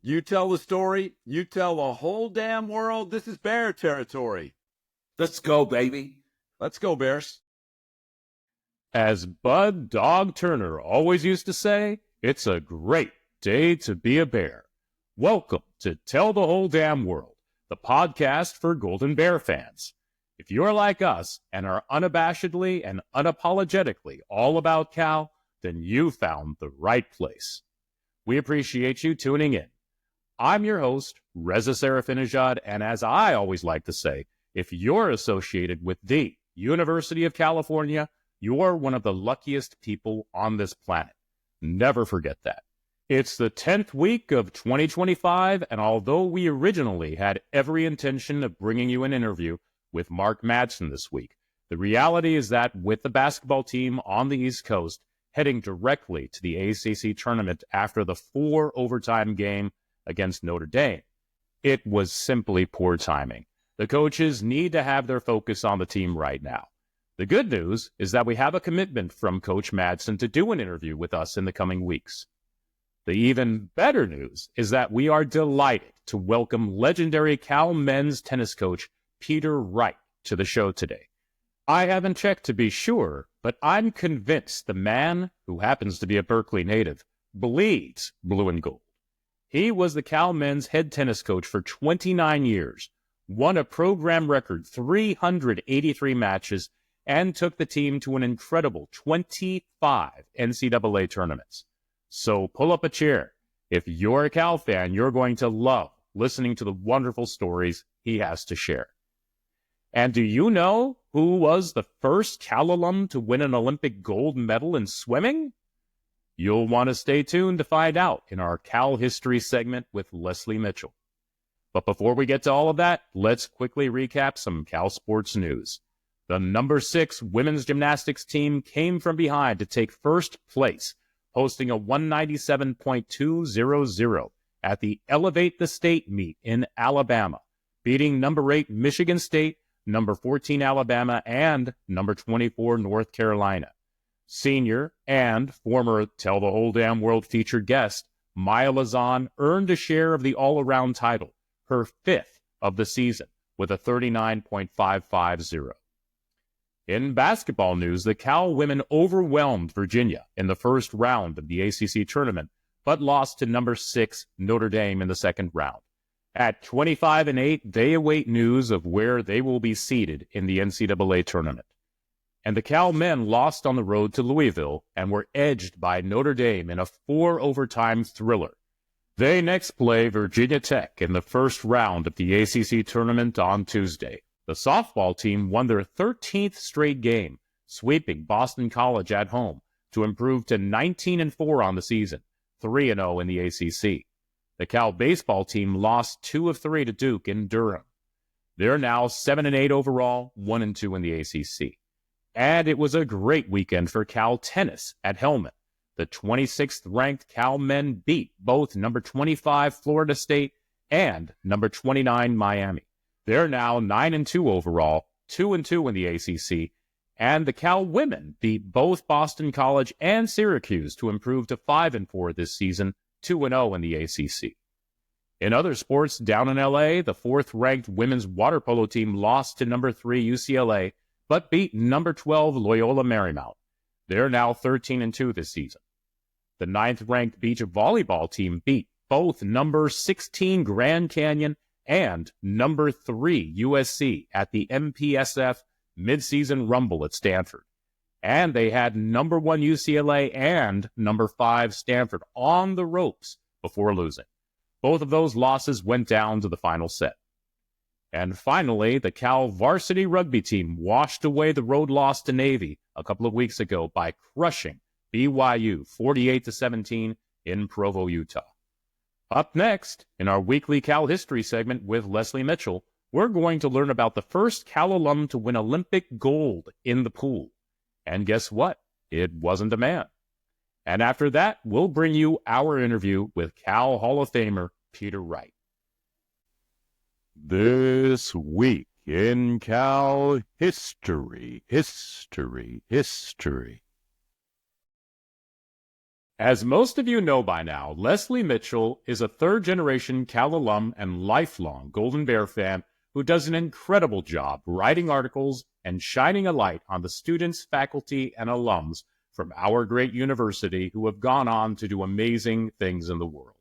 You tell the story, you tell the whole damn world this is Bear territory. Let's go, baby. Let's go, Bears. As Bud Dog Turner always used to say, it's a great day to be a Bear. Welcome to Tell the Whole Damn World, the podcast for Golden Bear fans. If you're like us and are unabashedly and unapologetically all about Cal, then you found the right place. We appreciate you tuning in. I'm your host, Reza Serafinejad, and as I always like to say, if you're associated with the University of California, you're one of the luckiest people on this planet. Never forget that. It's the 10th week of 2025, and although we originally had every intention of bringing you an interview with Mark Madsen this week, the reality is that with the basketball team on the East Coast heading directly to the ACC tournament after the 4-overtime game against Notre Dame, it was simply poor timing. The coaches need to have their focus on the team right now. The good news is that we have a commitment from Coach Madsen to do an interview with us in the coming weeks. The even better news is that we are delighted to welcome legendary Cal men's tennis coach Peter Wright to the show today. I haven't checked to be sure, but I'm convinced the man, who happens to be a Berkeley native, bleeds blue and gold. He was the Cal men's head tennis coach for 29 years, won a program record 383 matches, and took the team to an incredible 25 NCAA tournaments. So pull up a chair. If you're a Cal fan, you're going to love listening to the wonderful stories he has to share. And do you know who was the first Cal alum to win an Olympic gold medal in swimming? You'll want to stay tuned to find out in our Cal History segment with Leslie Mitchell. But before we get to all of that, let's quickly recap some Cal sports news. The number 6 women's gymnastics team came from behind to take first place, posting a 197.200 at the Elevate the State meet in Alabama, beating number 8 Michigan State, number 14 Alabama, and number 24 North Carolina. Senior and former Tell the Whole Damn World featured guest, Maya Lazan, earned a share of the all-around title, her 5th of the season, with a 39.550. In basketball news, the Cal women overwhelmed Virginia in the first round of the ACC tournament, but lost to number 6 Notre Dame in the second round. At 25-8, they await news of where they will be seated in the NCAA tournament. And the Cal men lost on the road to Louisville and were edged by Notre Dame in a 4-overtime thriller. They next play Virginia Tech in the first round of the ACC tournament on Tuesday. The softball team won their 13th straight game, sweeping Boston College at home to improve to 19-4 on the season, 3-0 in the ACC. The Cal baseball team lost 2 of 3 to Duke in Durham. They're now 7-8 overall, 1-2 in the ACC. And it was a great weekend for Cal tennis at Hellman. The 26th-ranked Cal men beat both number 25 Florida State and number 29 Miami. They're now 9-2 overall, 2-2 in the ACC, and the Cal women beat both Boston College and Syracuse to improve to 5-4 this season, 2-0 in the ACC. In other sports, down in LA, the 4th-ranked women's water polo team lost to number 3 UCLA, but beat number 12 Loyola Marymount. They're now 13-2 this season. The 9th-ranked beach volleyball team beat both number 16 Grand Canyon and number 3 USC at the MPSF Midseason Rumble at Stanford. And they had number 1 UCLA and number 5 Stanford on the ropes before losing. Both of those losses went down to the final set. And finally, the Cal varsity rugby team washed away the road loss to Navy a couple of weeks ago by crushing BYU 48-17 in Provo, Utah. Up next, in our weekly Cal History segment with Leslie Mitchell, we're going to learn about the first Cal alum to win Olympic gold in the pool. And guess what? It wasn't a man. And after that, we'll bring you our interview with Cal Hall of Famer Peter Wright. This week in Cal history. As most of you know by now, Leslie Mitchell is a third-generation Cal alum and lifelong Golden Bear fan who does an incredible job writing articles and shining a light on the students, faculty, and alums from our great university who have gone on to do amazing things in the world.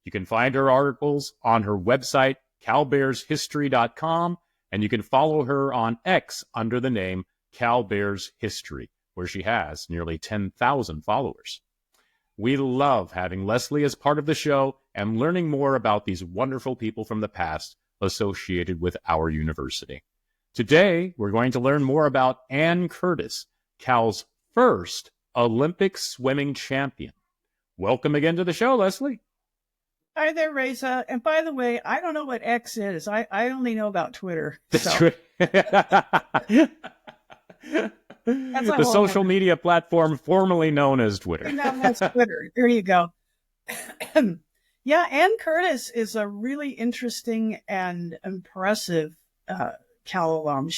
You can find her articles on her website, calbearshistory.com, and you can follow her on X under the name Cal Bears History, where she has nearly 10,000 followers. We love having Leslie as part of the show and learning more about these wonderful people from the past associated with our university. Today, we're going to learn more about Ann Curtis, Cal's first Olympic swimming champion. Welcome again to the show, Leslie. Hi there, Reza. And by the way, I don't know what X is. I only know about Twitter. So. The social media platform formerly known as Twitter. Now that's Twitter. There you go. Yeah, Ann Curtis is a really interesting and impressive Cal alum.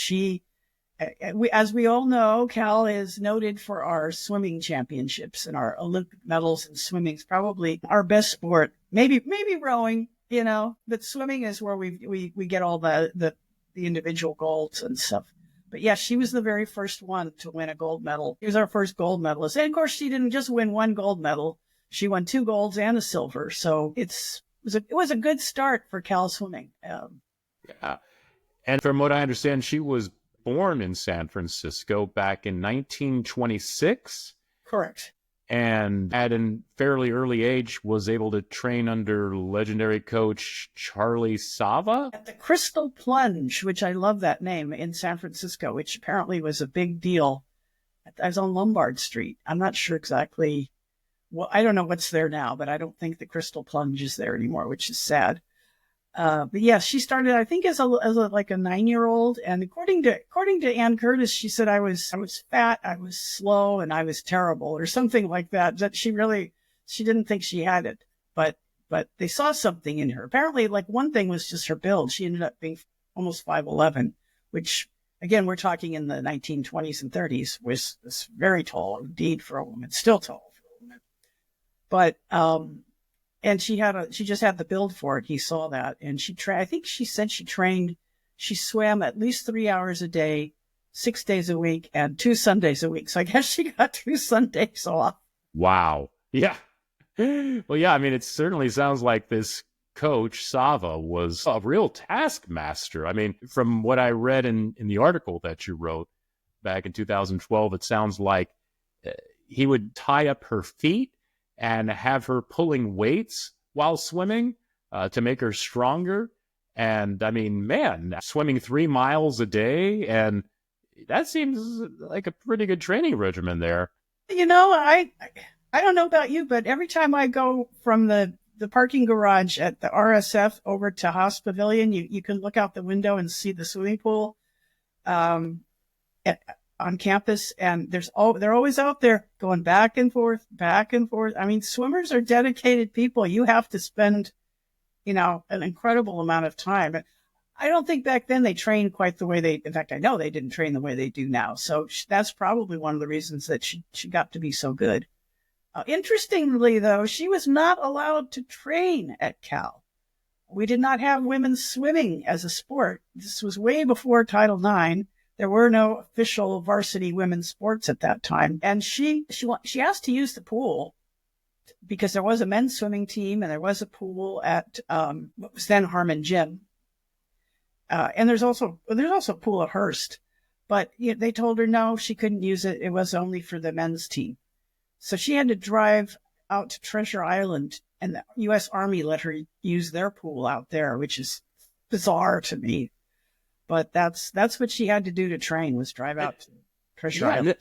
As we all know, Cal is noted for our swimming championships and our Olympic medals in swimming. It's probably our best sport. Maybe rowing, but swimming is where we get all the individual golds and stuff. But yeah, she was the very first one to win a gold medal. She was our first gold medalist. And of course, she didn't just win one gold medal. She won 2 golds and a silver. So it was a good start for Cal swimming. Yeah. And from what I understand, she was born in San Francisco back in 1926. Correct. And at a fairly early age was able to train under legendary coach Charlie Sava. At the Crystal Plunge, which I love that name, in San Francisco, which apparently was a big deal. I was on Lombard Street. I'm not sure exactly. Well, I don't know what's there now, but I don't think the Crystal Plunge is there anymore, which is sad. But yeah, she started, I think, as a 9-year-old. And according to Ann Curtis, she said I was fat, I was slow, and I was terrible, or something like that. That she didn't think she had it, but they saw something in her. Apparently, one thing was just her build. She ended up being almost 5'11", which again, we're talking in the 1920s and 30s, was very tall indeed for a woman, still tall for a woman. But and she just had the build for it. He saw that. And I think she said she swam at least 3 hours a day, 6 days a week, and 2 Sundays a week. So I guess she got 2 Sundays off. Wow. Yeah. Well, yeah, I mean, it certainly sounds like this coach, Sava, was a real taskmaster. I mean, from what I read in the article that you wrote back in 2012, it sounds like he would tie up her feet and have her pulling weights while swimming to make her stronger. And I mean, man, swimming 3 miles a day, and that seems like a pretty good training regimen there. I don't know about you, but every time I go from the parking garage at the RSF over to Haas Pavilion, you can look out the window and see the swimming pool on campus, and they're always out there going back and forth. I mean, swimmers are dedicated people. You have to spend, an incredible amount of time. I don't think back then they trained quite the way in fact, I know they didn't train the way they do now. So that's probably one of the reasons that she got to be so good. Interestingly, though, she was not allowed to train at Cal. We did not have women's swimming as a sport. This was way before Title IX. There were no official varsity women's sports at that time. And she asked to use the pool because there was a men's swimming team and there was a pool at what was then Harmon Gym. And there's also a pool at Hearst. But they told her no, she couldn't use it. It was only for the men's team. So she had to drive out to Treasure Island, and the U.S. Army let her use their pool out there, which is bizarre to me. But that's what she had to do to train, was drive out to Treasure Island.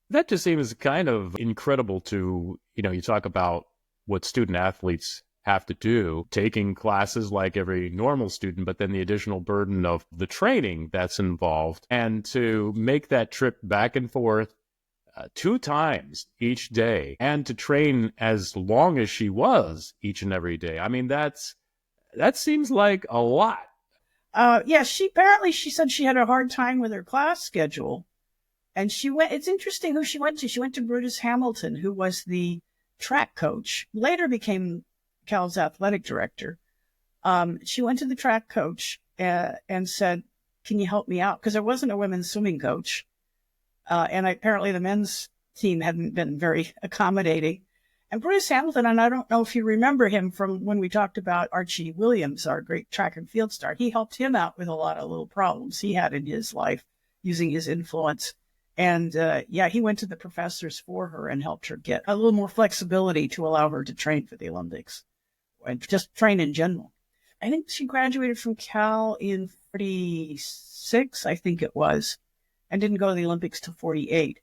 That just seems kind of incredible to, you talk about what student athletes have to do, taking classes like every normal student, but then the additional burden of the training that's involved, and to make that trip back and forth 2 times each day, and to train as long as she was each and every day. I mean, that seems like a lot. Yeah, she said she had a hard time with her class schedule. And it's interesting who she went to. She went to Brutus Hamilton, who was the track coach, later became Cal's athletic director. She went to the track coach and said, "Can you help me out?" Because there wasn't a women's swimming coach. And apparently the men's team hadn't been very accommodating. And Bruce Hamilton, and I don't know if you remember him from when we talked about Archie Williams, our great track and field star, he helped him out with a lot of little problems he had in his life using his influence. And he went to the professors for her and helped her get a little more flexibility to allow her to train for the Olympics and just train in general. I think she graduated from Cal in 46, I think it was, and didn't go to the Olympics till 48.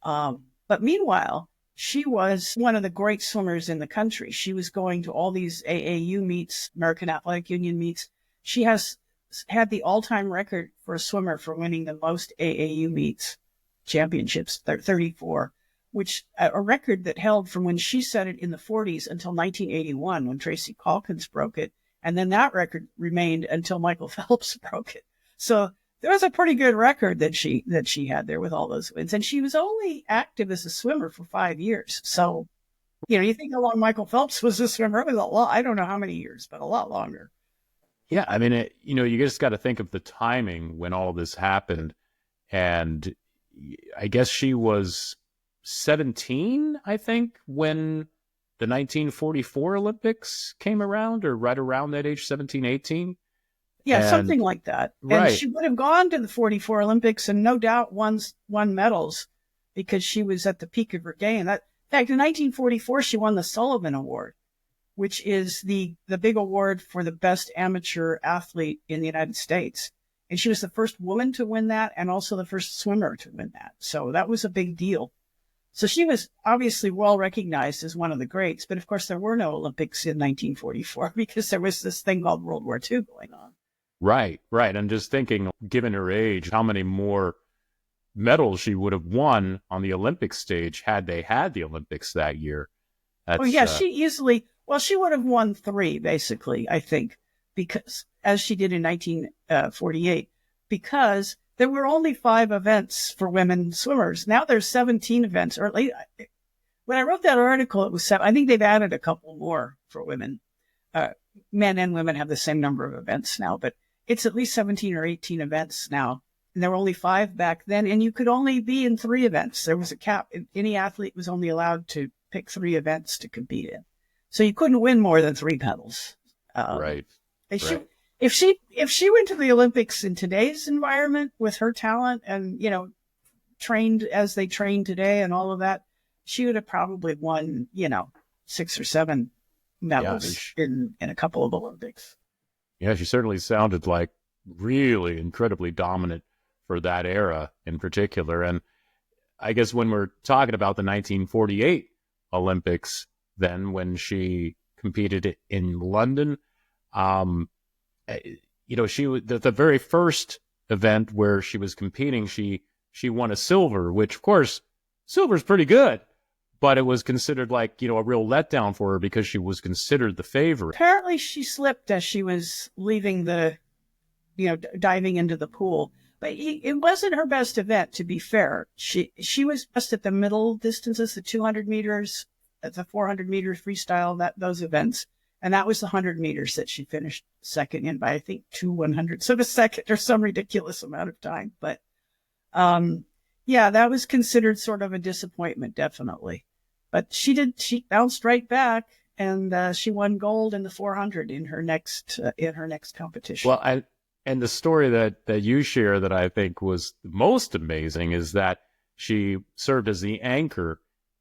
But meanwhile, she was one of the great swimmers in the country. She was going to all these AAU meets, American Athletic Union meets. She has had the all-time record for a swimmer for winning the most AAU meets, championships, 34, which a record that held from when she set it in the 40s until 1981 when Tracy Calkins broke it. And then that record remained until Michael Phelps broke it. So there was a pretty good record that she had there with all those wins. And she was only active as a swimmer for 5 years. So, you think how long Michael Phelps was a swimmer? It was a lot. I don't know how many years, but a lot longer. Yeah, I mean, you just got to think of the timing when all this happened. And I guess she was 17, I think, when the 1944 Olympics came around, or right around that age, 17, 18. Yeah, something like that. Right. And she would have gone to the 44 Olympics and no doubt won medals because she was at the peak of her game. In fact, in 1944, she won the Sullivan Award, which is the big award for the best amateur athlete in the United States. And she was the first woman to win that and also the first swimmer to win that. So that was a big deal. So she was obviously well recognized as one of the greats. But of course, there were no Olympics in 1944 because there was this thing called World War II going on. Right. I'm just thinking, given her age, how many more medals she would have won on the Olympic stage had they had the Olympics that year. She would have won 3, basically, I think, because as she did in 1948, because there were only 5 events for women swimmers. Now there's 17 events, or at least when I wrote that article, it was 7. I think they've added a couple more for women. Men and women have the same number of events now, but it's at least 17 or 18 events now. And there were only 5 back then, and you could only be in 3 events. There was a cap. Any athlete was only allowed to pick 3 events to compete in. So you couldn't win more than 3 medals. Right. If she went to the Olympics in today's environment with her talent and, trained as they train today and all of that, she would have probably won, 6 or 7 medals in a couple of Olympics. Yeah, she certainly sounded like really incredibly dominant for that era in particular. And I guess when we're talking about the 1948 Olympics, then when she competed in London, she was the very first event where she was competing, she won a silver, which of course, silver's pretty good. But it was considered like, a real letdown for her because she was considered the favorite. Apparently she slipped as she was leaving diving into the pool. But it wasn't her best event, to be fair. She was best at the middle distances, the 200 meters, at the 400 meters freestyle, those events. And that was the 100 meters that she finished second in by, I think, 2/100ths of a second or some ridiculous amount of time. But, that was considered sort of a disappointment, definitely. But she bounced right back, and she won gold in the 400 in her next competition. Well, and the story that you share that I think was most amazing is that she served as the anchor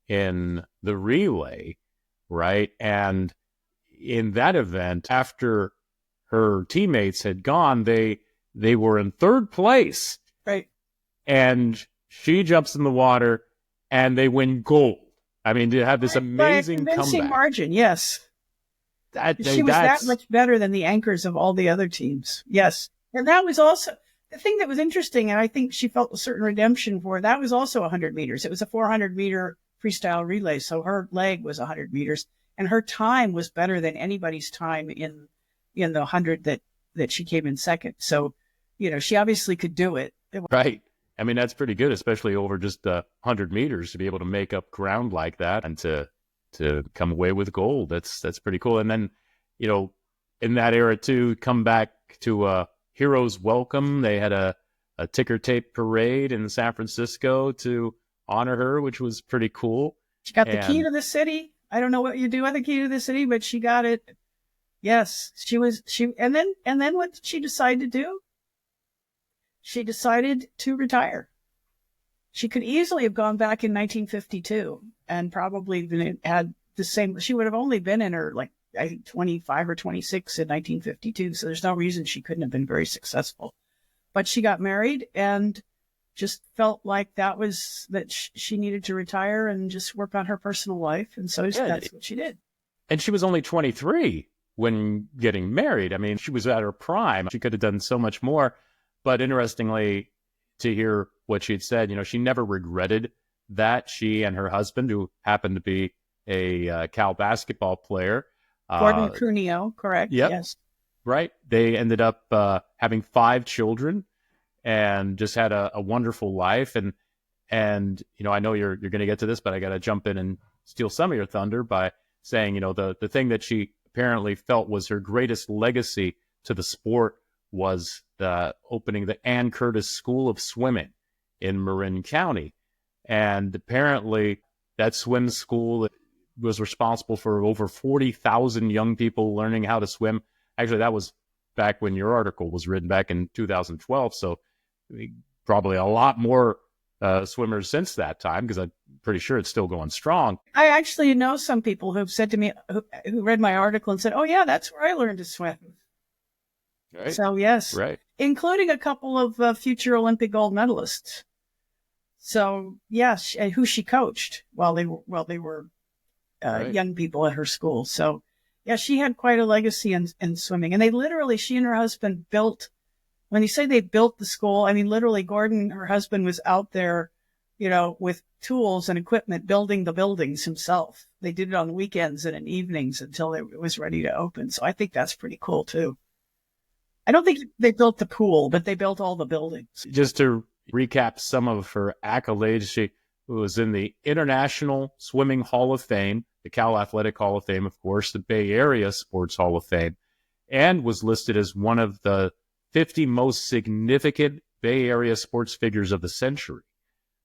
in the relay, right? And in that event, after her teammates had gone, they were in 3rd place. Right. And she jumps in the water and they win gold. I mean, to have this amazing by a convincing comeback. Margin, yes. She was that much better than the anchors of all the other teams. Yes. And that was also the thing that was interesting, and I think she felt a certain redemption for. That was also 100 meters. It was a 400-meter freestyle relay, so her leg was 100 meters, and her time was better than anybody's time in the 100 that she came in second. So, she obviously could do it. Right. I mean, that's pretty good, especially over just 100 meters to be able to make up ground like that and to to come away with gold. That's pretty cool. And then, in that era too, come back to Heroes Welcome. They had a ticker tape parade in San Francisco to honor her, which was pretty cool. She got the key to the city. I don't know what you do with the key to the city, but she got it. Yes, and then what did she decide to do? She decided to retire. She could easily have gone back in 1952 and probably had the same. She would have only been in her, I think 25 or 26 in 1952. So there's no reason she couldn't have been very successful. But she got married and just felt like she needed to retire and just work on her personal life. And so that's what she did. And she was only 23 when getting married. I mean, she was at her prime. She could have done so much more. But interestingly, to hear what she'd said, she never regretted that. She and her husband, who happened to be a Cal basketball player. Gordon Cuneo, correct? Yep. Yes. Right. They ended up having 5 children and just had a wonderful life. And I know you're going to get to this, but I got to jump in and steal some of your thunder by saying, the thing that she apparently felt was her greatest legacy to the sport was the opening the Ann Curtis School of Swimming in Marin County. And apparently that swim school was responsible for over 40,000 young people learning how to swim. Actually, that was back when your article was written back in 2012. So probably a lot more swimmers since that time, because I'm pretty sure it's still going strong. I actually know some people who've said to me, who read my article and said, oh, yeah, that's where I learned to swim. Right. So, yes, right, including a couple of future Olympic gold medalists. So, yes, who she coached while they were right. young people at her school. So, yeah, she had quite a legacy in swimming. And she and her husband built, when you say they built the school, I mean, literally Gordon, her husband, was out there, with tools and equipment building the buildings himself. They did it on weekends and in evenings until it was ready to open. So I think that's pretty cool too. I don't think they built the pool, but they built all the buildings. Just to recap some of her accolades, she was in the International Swimming Hall of Fame, the Cal Athletic Hall of Fame, of course, the Bay Area Sports Hall of Fame, and was listed as one of the 50 most significant Bay Area sports figures of the century.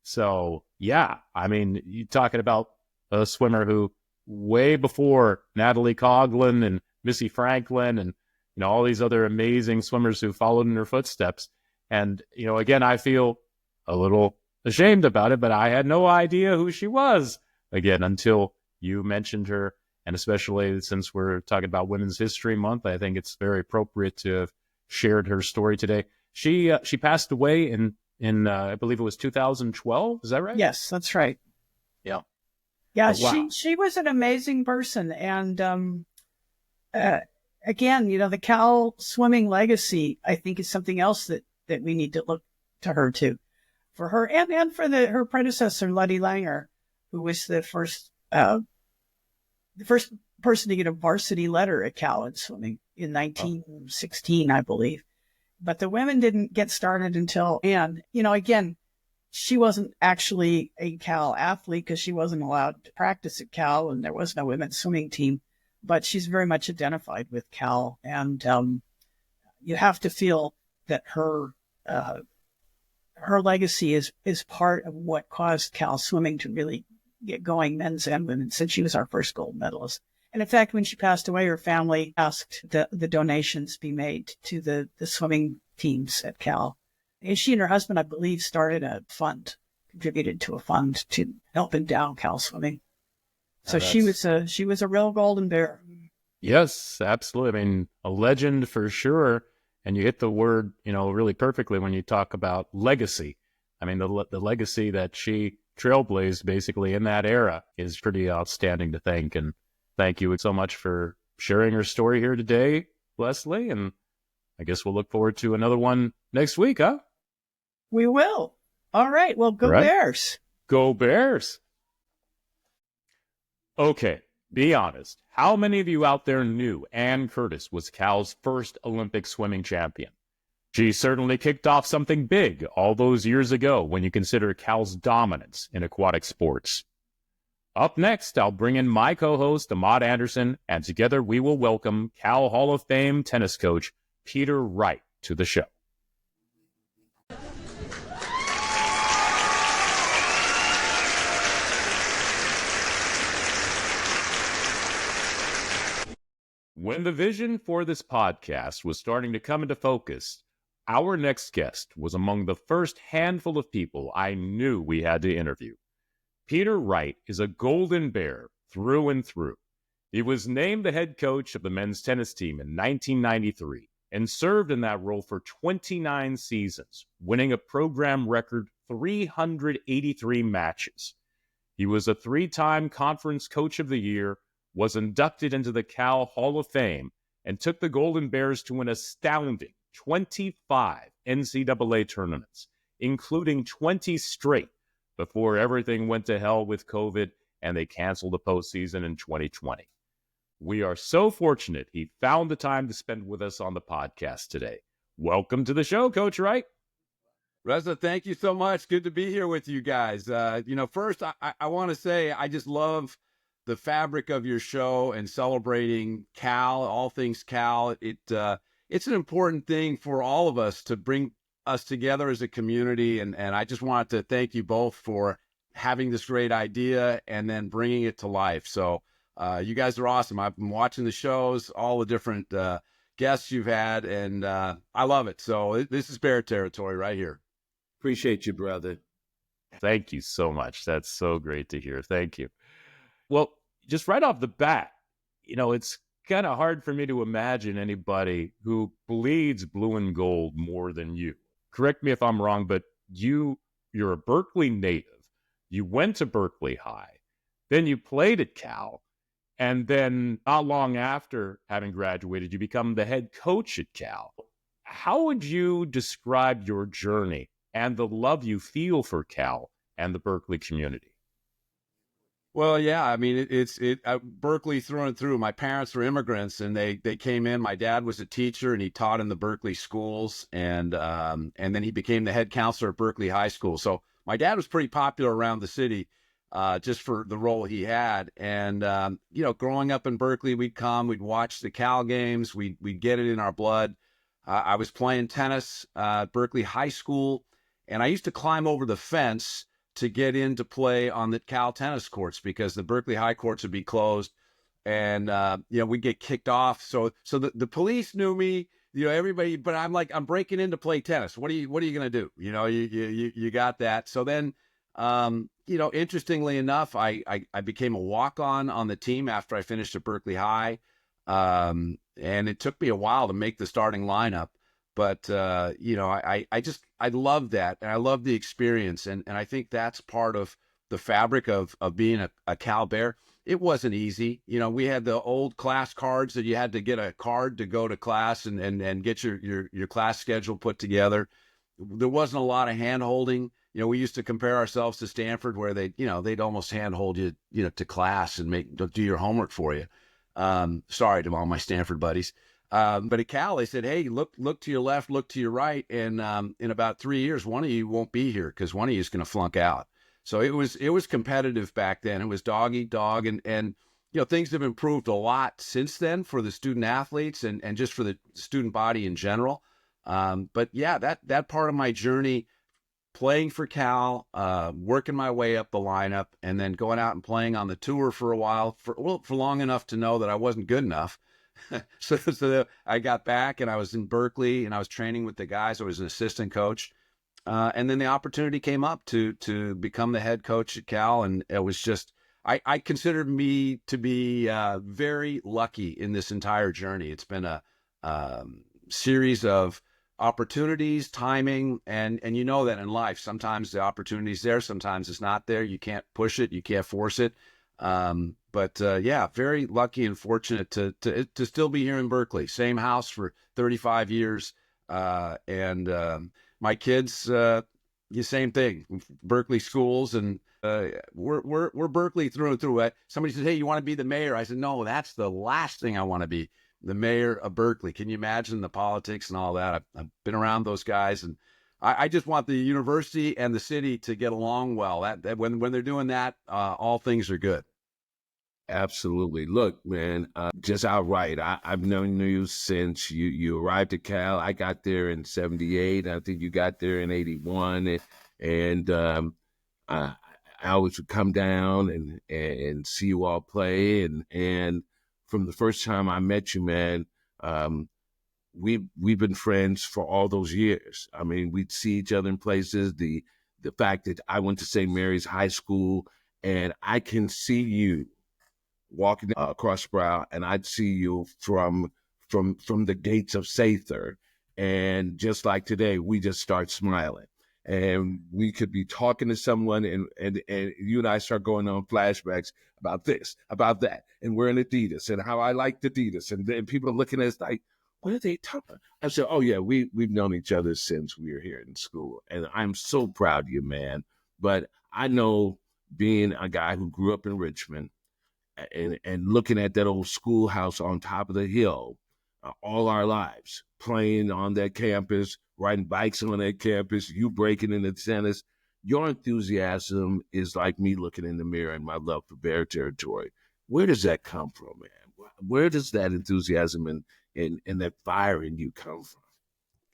So, yeah, I mean, you're talking about a swimmer who way before Natalie Coughlin and Missy Franklin and, all these other amazing swimmers who followed in her footsteps. And, again, I feel a little ashamed about it, but I had no idea who she was, again, until you mentioned her. And especially since we're talking about Women's History Month, I think it's very appropriate to have shared her story today. She passed away in I believe it was 2012. Is that right? Yes, that's right. Yeah. Yeah, Oh, wow. she was an amazing person. And again, the Cal swimming legacy, I think, is something else that we need to look to her too. For her and for her predecessor, Letty Langer, who was the first person to get a varsity letter at Cal in swimming in 1916, I believe. But the women didn't get started until, and, again, she wasn't actually a Cal athlete because she wasn't allowed to practice at Cal and there was no women's swimming team, but she's very much identified with Cal. And you have to feel that her legacy is part of what caused Cal swimming to really get going, men's and women's, since she was our first gold medalist. And in fact, when she passed away, her family asked the donations be made to the swimming teams at Cal. And she and her husband, I believe, started a fund, contributed to a fund to help endow Cal swimming. So she was a real golden bear. Yes, absolutely. I mean, a legend for sure. And you hit the word, really perfectly when you talk about legacy. I mean, the legacy that she trailblazed basically in that era is pretty outstanding to think. And thank you so much for sharing her story here today, Leslie. And I guess we'll look forward to another one next week, huh? We will. All right. Well, go Bears. Go Bears. Okay, be honest. How many of you out there knew Ann Curtis was Cal's first Olympic swimming champion? She certainly kicked off something big all those years ago when you consider Cal's dominance in aquatic sports. Up next, I'll bring in my co-host, Ahmad Anderson, and together we will welcome Cal Hall of Fame tennis coach Peter Wright to the show. When the vision for this podcast was starting to come into focus, our next guest was among the first handful of people I knew we had to interview. Peter Wright is a Golden Bear through and through. He was named the head coach of the men's tennis team in 1993 and served in that role for 29 seasons, winning a program record 383 matches. He was a three-time Conference Coach of the Year, was inducted into the Cal Hall of Fame, and took the Golden Bears to an astounding 25 NCAA tournaments, including 20 straight, before everything went to hell with COVID and they canceled the postseason in 2020. We are so fortunate he found the time to spend with us on the podcast today. Welcome to the show, Coach Wright. Reza, thank you so much. Good to be here with you guys. First, I want to say I just love the fabric of your show and celebrating Cal, all things Cal. It's an important thing for all of us to bring us together as a community. And I just want to thank you both for having this great idea and then bringing it to life. So you guys are awesome. I've been watching the shows, all the different guests you've had, and I love it. So this is Bear territory right here. Appreciate you, brother. Thank you so much. That's so great to hear. Thank you. Well, just right off the bat, it's kind of hard for me to imagine anybody who bleeds blue and gold more than you. Correct me if I'm wrong, but you're a Berkeley native. You went to Berkeley High, then you played at Cal, and then not long after having graduated, you become the head coach at Cal. How would you describe your journey and the love you feel for Cal and the Berkeley community? Well, yeah, I mean, it's Berkeley through and through. My parents were immigrants, and they came in. My dad was a teacher, and he taught in the Berkeley schools, and then he became the head counselor at Berkeley High School. So my dad was pretty popular around the city, just for the role he had. And growing up in Berkeley, we'd watch the Cal games, we'd get it in our blood. I was playing tennis at Berkeley High School, and I used to climb over the fence to get in to play on the Cal tennis courts because the Berkeley High courts would be closed, and we'd get kicked off. So the police knew me, everybody. But I'm breaking in to play tennis. What are you gonna do? You got that. So then, interestingly enough, I became a walk-on on the team after I finished at Berkeley High, and it took me a while to make the starting lineup. But, I love that. And I love the experience. And I think that's part of the fabric of being a Cal Bear. It wasn't easy. We had the old class cards that you had to get a card to go to class and get your class schedule put together. There wasn't a lot of hand holding. We used to compare ourselves to Stanford, where they'd almost hand hold you, to class and do your homework for you. Sorry to all my Stanford buddies. But at Cal, they said, hey, look to your left, look to your right. And in about 3 years, one of you won't be here because one of you is going to flunk out. So it was competitive back then. It was dog eat dog. And things have improved a lot since then for the student athletes and just for the student body in general. But yeah, that part of my journey, playing for Cal, working my way up the lineup, and then going out and playing on the tour for a while, for long enough to know that I wasn't good enough. So I got back and I was in Berkeley and I was training with the guys. I was an assistant coach. And then the opportunity came up to become the head coach at Cal. And it was just, I consider me to be very lucky in this entire journey. It's been a series of opportunities, timing, and you know that in life, sometimes the opportunity's there, sometimes it's not there. You can't push it, you can't force it. But very lucky and fortunate to still be here in Berkeley. Same house for 35 years. And my kids, the same thing, Berkeley schools, and we're Berkeley through and through. Somebody says, hey, you want to be the mayor? I said, no, that's the last thing I want to be, the mayor of Berkeley. Can you imagine the politics and all that? I've been around those guys, and I just want the university and the city to get along well. That when they're doing that, all things are good. Absolutely. Look, man, just outright, I've known you since you arrived at Cal. I got there in '78. I think you got there in '81, and I, I always would come down and see you all play. And from the first time I met you, man, we've been friends for all those years. I mean, we'd see each other in places. The fact that I went to St. Mary's High School, and I can see you walking across Sproul, and I'd see you from the gates of Sather, and just like today, we just start smiling, and we could be talking to someone, and you and I start going on flashbacks about this, about that, and we're in Adidas, and how I liked Adidas, and then people are looking at us like, what are they talking about? I said, oh yeah, we've known each other since we were here in school, and I'm so proud of you, man. But I know, being a guy who grew up in Richmond, and looking at that old schoolhouse on top of the hill all our lives, playing on that campus, riding bikes on that campus, you breaking into tennis, your enthusiasm is like me looking in the mirror and my love for Bear Territory. Where does that come from, man? Where does that enthusiasm and that fire in you come from?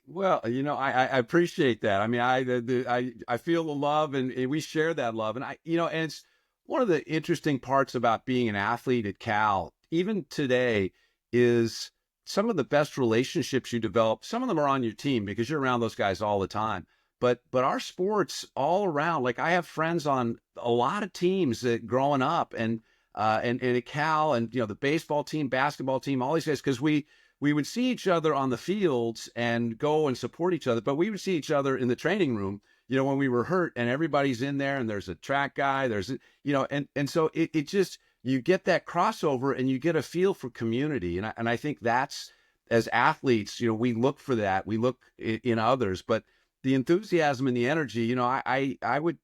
Well, I appreciate that. I mean, I feel the love, and we share that love, and and it's one of the interesting parts about being an athlete at Cal, even today, is some of the best relationships you develop. Some of them are on your team because you're around those guys all the time. But our sports all around, like I have friends on a lot of teams that growing up, and at Cal, and the baseball team, basketball team, all these guys, because we would see each other on the fields and go and support each other, but we would see each other in the training room, when we were hurt, and everybody's in there, and there's a track guy, and so it just, you get that crossover, and you get a feel for community. And I think that's, as athletes, we look for that. We look in others, but the enthusiasm and the energy, I would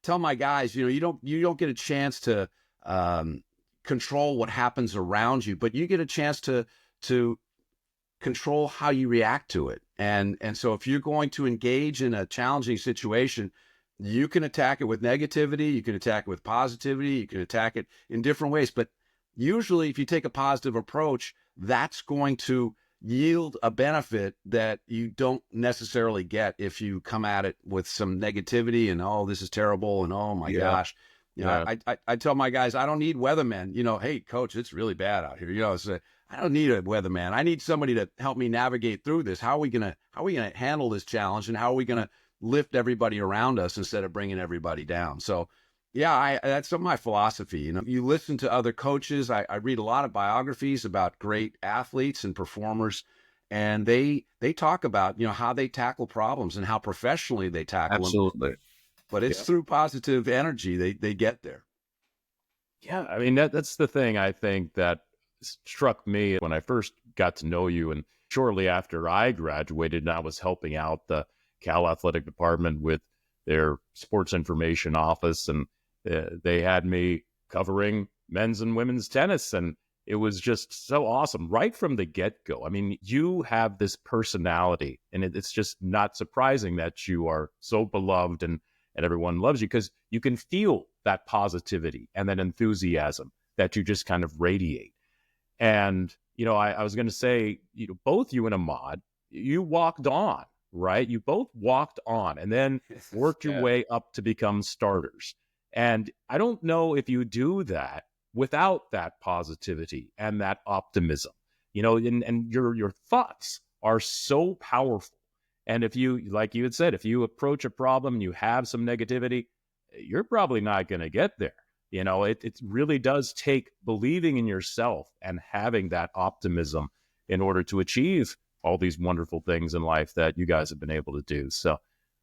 tell my guys, you don't get a chance to control what happens around you, but you get a chance to control how you react to it. And so if you're going to engage in a challenging situation, you can attack it with negativity, you can attack it with positivity, you can attack it in different ways. But usually if you take a positive approach, that's going to yield a benefit that you don't necessarily get if you come at it with some negativity and, oh, this is terrible, and oh my gosh. I tell my guys, I don't need weathermen. Hey, coach, it's really bad out here. So I don't need a weatherman. I need somebody to help me navigate through this. How are we gonna handle this challenge, and how are we gonna lift everybody around us instead of bringing everybody down? So, yeah, that's some of my philosophy. You listen to other coaches. I read a lot of biographies about great athletes and performers, and they talk about how they tackle problems and how professionally they tackle them. Absolutely. But it's through positive energy they get there. Yeah, I mean, that's the thing I think that struck me when I first got to know you, and shortly after I graduated, and I was helping out the Cal Athletic Department with their sports information office, and they had me covering men's and women's tennis, and it was just so awesome right from the get-go. I mean, you have this personality, and it's just not surprising that you are so beloved, and everyone loves you, because you can feel that positivity and that enthusiasm that you just kind of radiate. And, I was going to say, both you and Ahmad, you walked on, right? You both walked on and then worked your way up to become starters. And I don't know if you do that without that positivity and that optimism, and your thoughts are so powerful. And if you, like you had said, if you approach a problem and you have some negativity, you're probably not going to get there. It really does take believing in yourself and having that optimism in order to achieve all these wonderful things in life that you guys have been able to do. So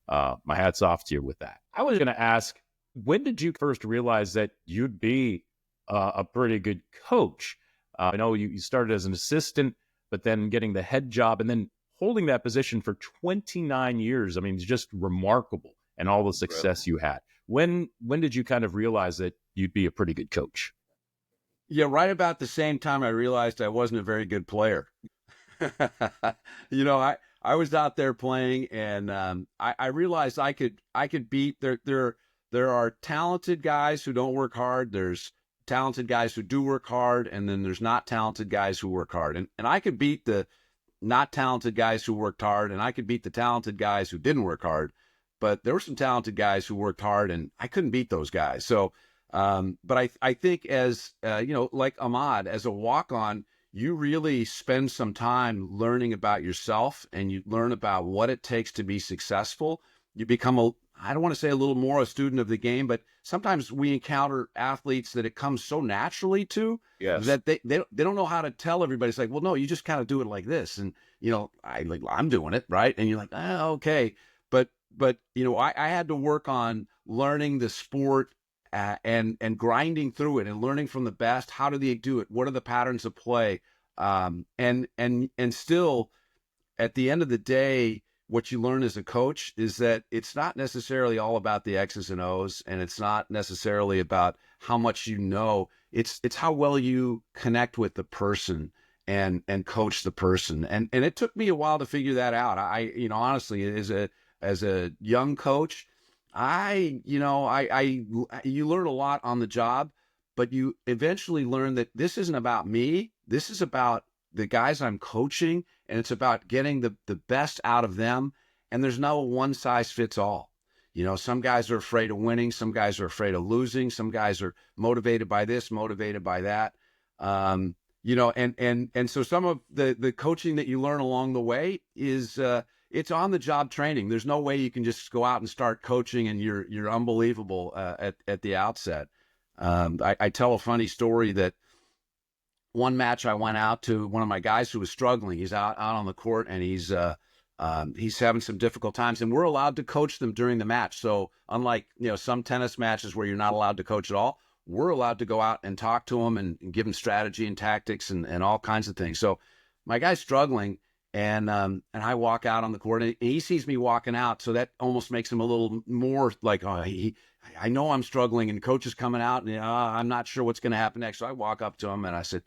my hat's off to you with that. I was going to ask, when did you first realize that you'd be a pretty good coach? I know you started as an assistant, but then getting the head job and then holding that position for 29 years. I mean, it's just remarkable, and all the success you had. When did you kind of realize that you'd be a pretty good coach? Yeah, right about the same time I realized I wasn't a very good player. I I was out there playing, and I realized I could beat there are talented guys who don't work hard. There's talented guys who do work hard, and then there's not talented guys who work hard. And I could beat the not talented guys who worked hard, and I could beat the talented guys who didn't work hard. But there were some talented guys who worked hard, and I couldn't beat those guys. So, but I think as like Ahmad, as a walk-on, you really spend some time learning about yourself, and you learn about what it takes to be successful. You become I don't want to say a little more a student of the game, but sometimes we encounter athletes that it comes so naturally to that they don't know how to tell everybody. It's like, well, no, you just kind of do it like this. And, I'm doing it. Right. And you're like, oh, okay. But I had to work on learning the sport and grinding through it and learning from the best. How do they do it? What are the patterns of play? And still at the end of the day, what you learn as a coach is that it's not necessarily all about the X's and O's, and it's not necessarily about how much you know. It's how well you connect with the person and coach the person. And it took me a while to figure that out. Honestly, as a young coach, you learn a lot on the job, but you eventually learn that this isn't about me. This is about the guys I'm coaching, and it's about getting the best out of them. And there's no one size fits all. Some guys are afraid of winning. Some guys are afraid of losing. Some guys are motivated by this, motivated by that. And so some of the coaching that you learn along the way is, it's on the job training. There's no way you can just go out and start coaching and you're unbelievable at the outset. I tell a funny story that one match I went out to one of my guys who was struggling. He's out on the court, and he's having some difficult times, and we're allowed to coach them during the match. So unlike, some tennis matches where you're not allowed to coach at all, we're allowed to go out and talk to them and give them strategy and tactics and all kinds of things. So my guy's struggling, and I walk out on the court, and he sees me walking out. So that almost makes him a little more like, oh, I know I'm struggling, and coach is coming out, and I'm not sure what's going to happen next. So I walk up to him and I said,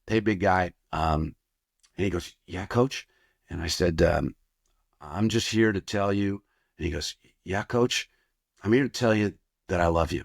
"Hey, big guy." And he goes, "Yeah, coach." And I said, "I'm just here to tell you." And he goes, "Yeah, coach, I'm here to tell you that I love you."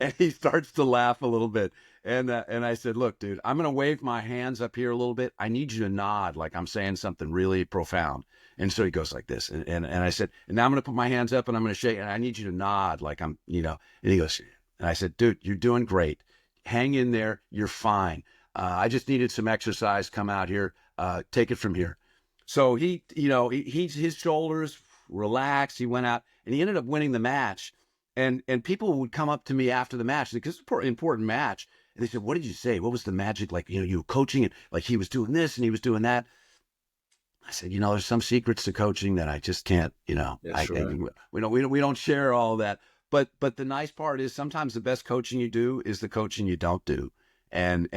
And he starts to laugh a little bit. And I said, "Look, dude, I'm going to wave my hands up here a little bit. I need you to nod like I'm saying something really profound." And so he goes like this. And I said, "And now I'm going to put my hands up and I'm going to shake. And I need you to nod like I'm, And he goes, and I said, "Dude, you're doing great. Hang in there. You're fine. I just needed some exercise. Come out here. Take it from here." So his shoulders relaxed. He went out and he ended up winning the match. And people would come up to me after the match because it's an important match. And they said, "What did you say? What was the magic? Like, you were coaching it, like he was doing this and he was doing that." I said, "There's some secrets to coaching that I just can't, we don't share all that. But the nice part is sometimes the best coaching you do is the coaching you don't do, and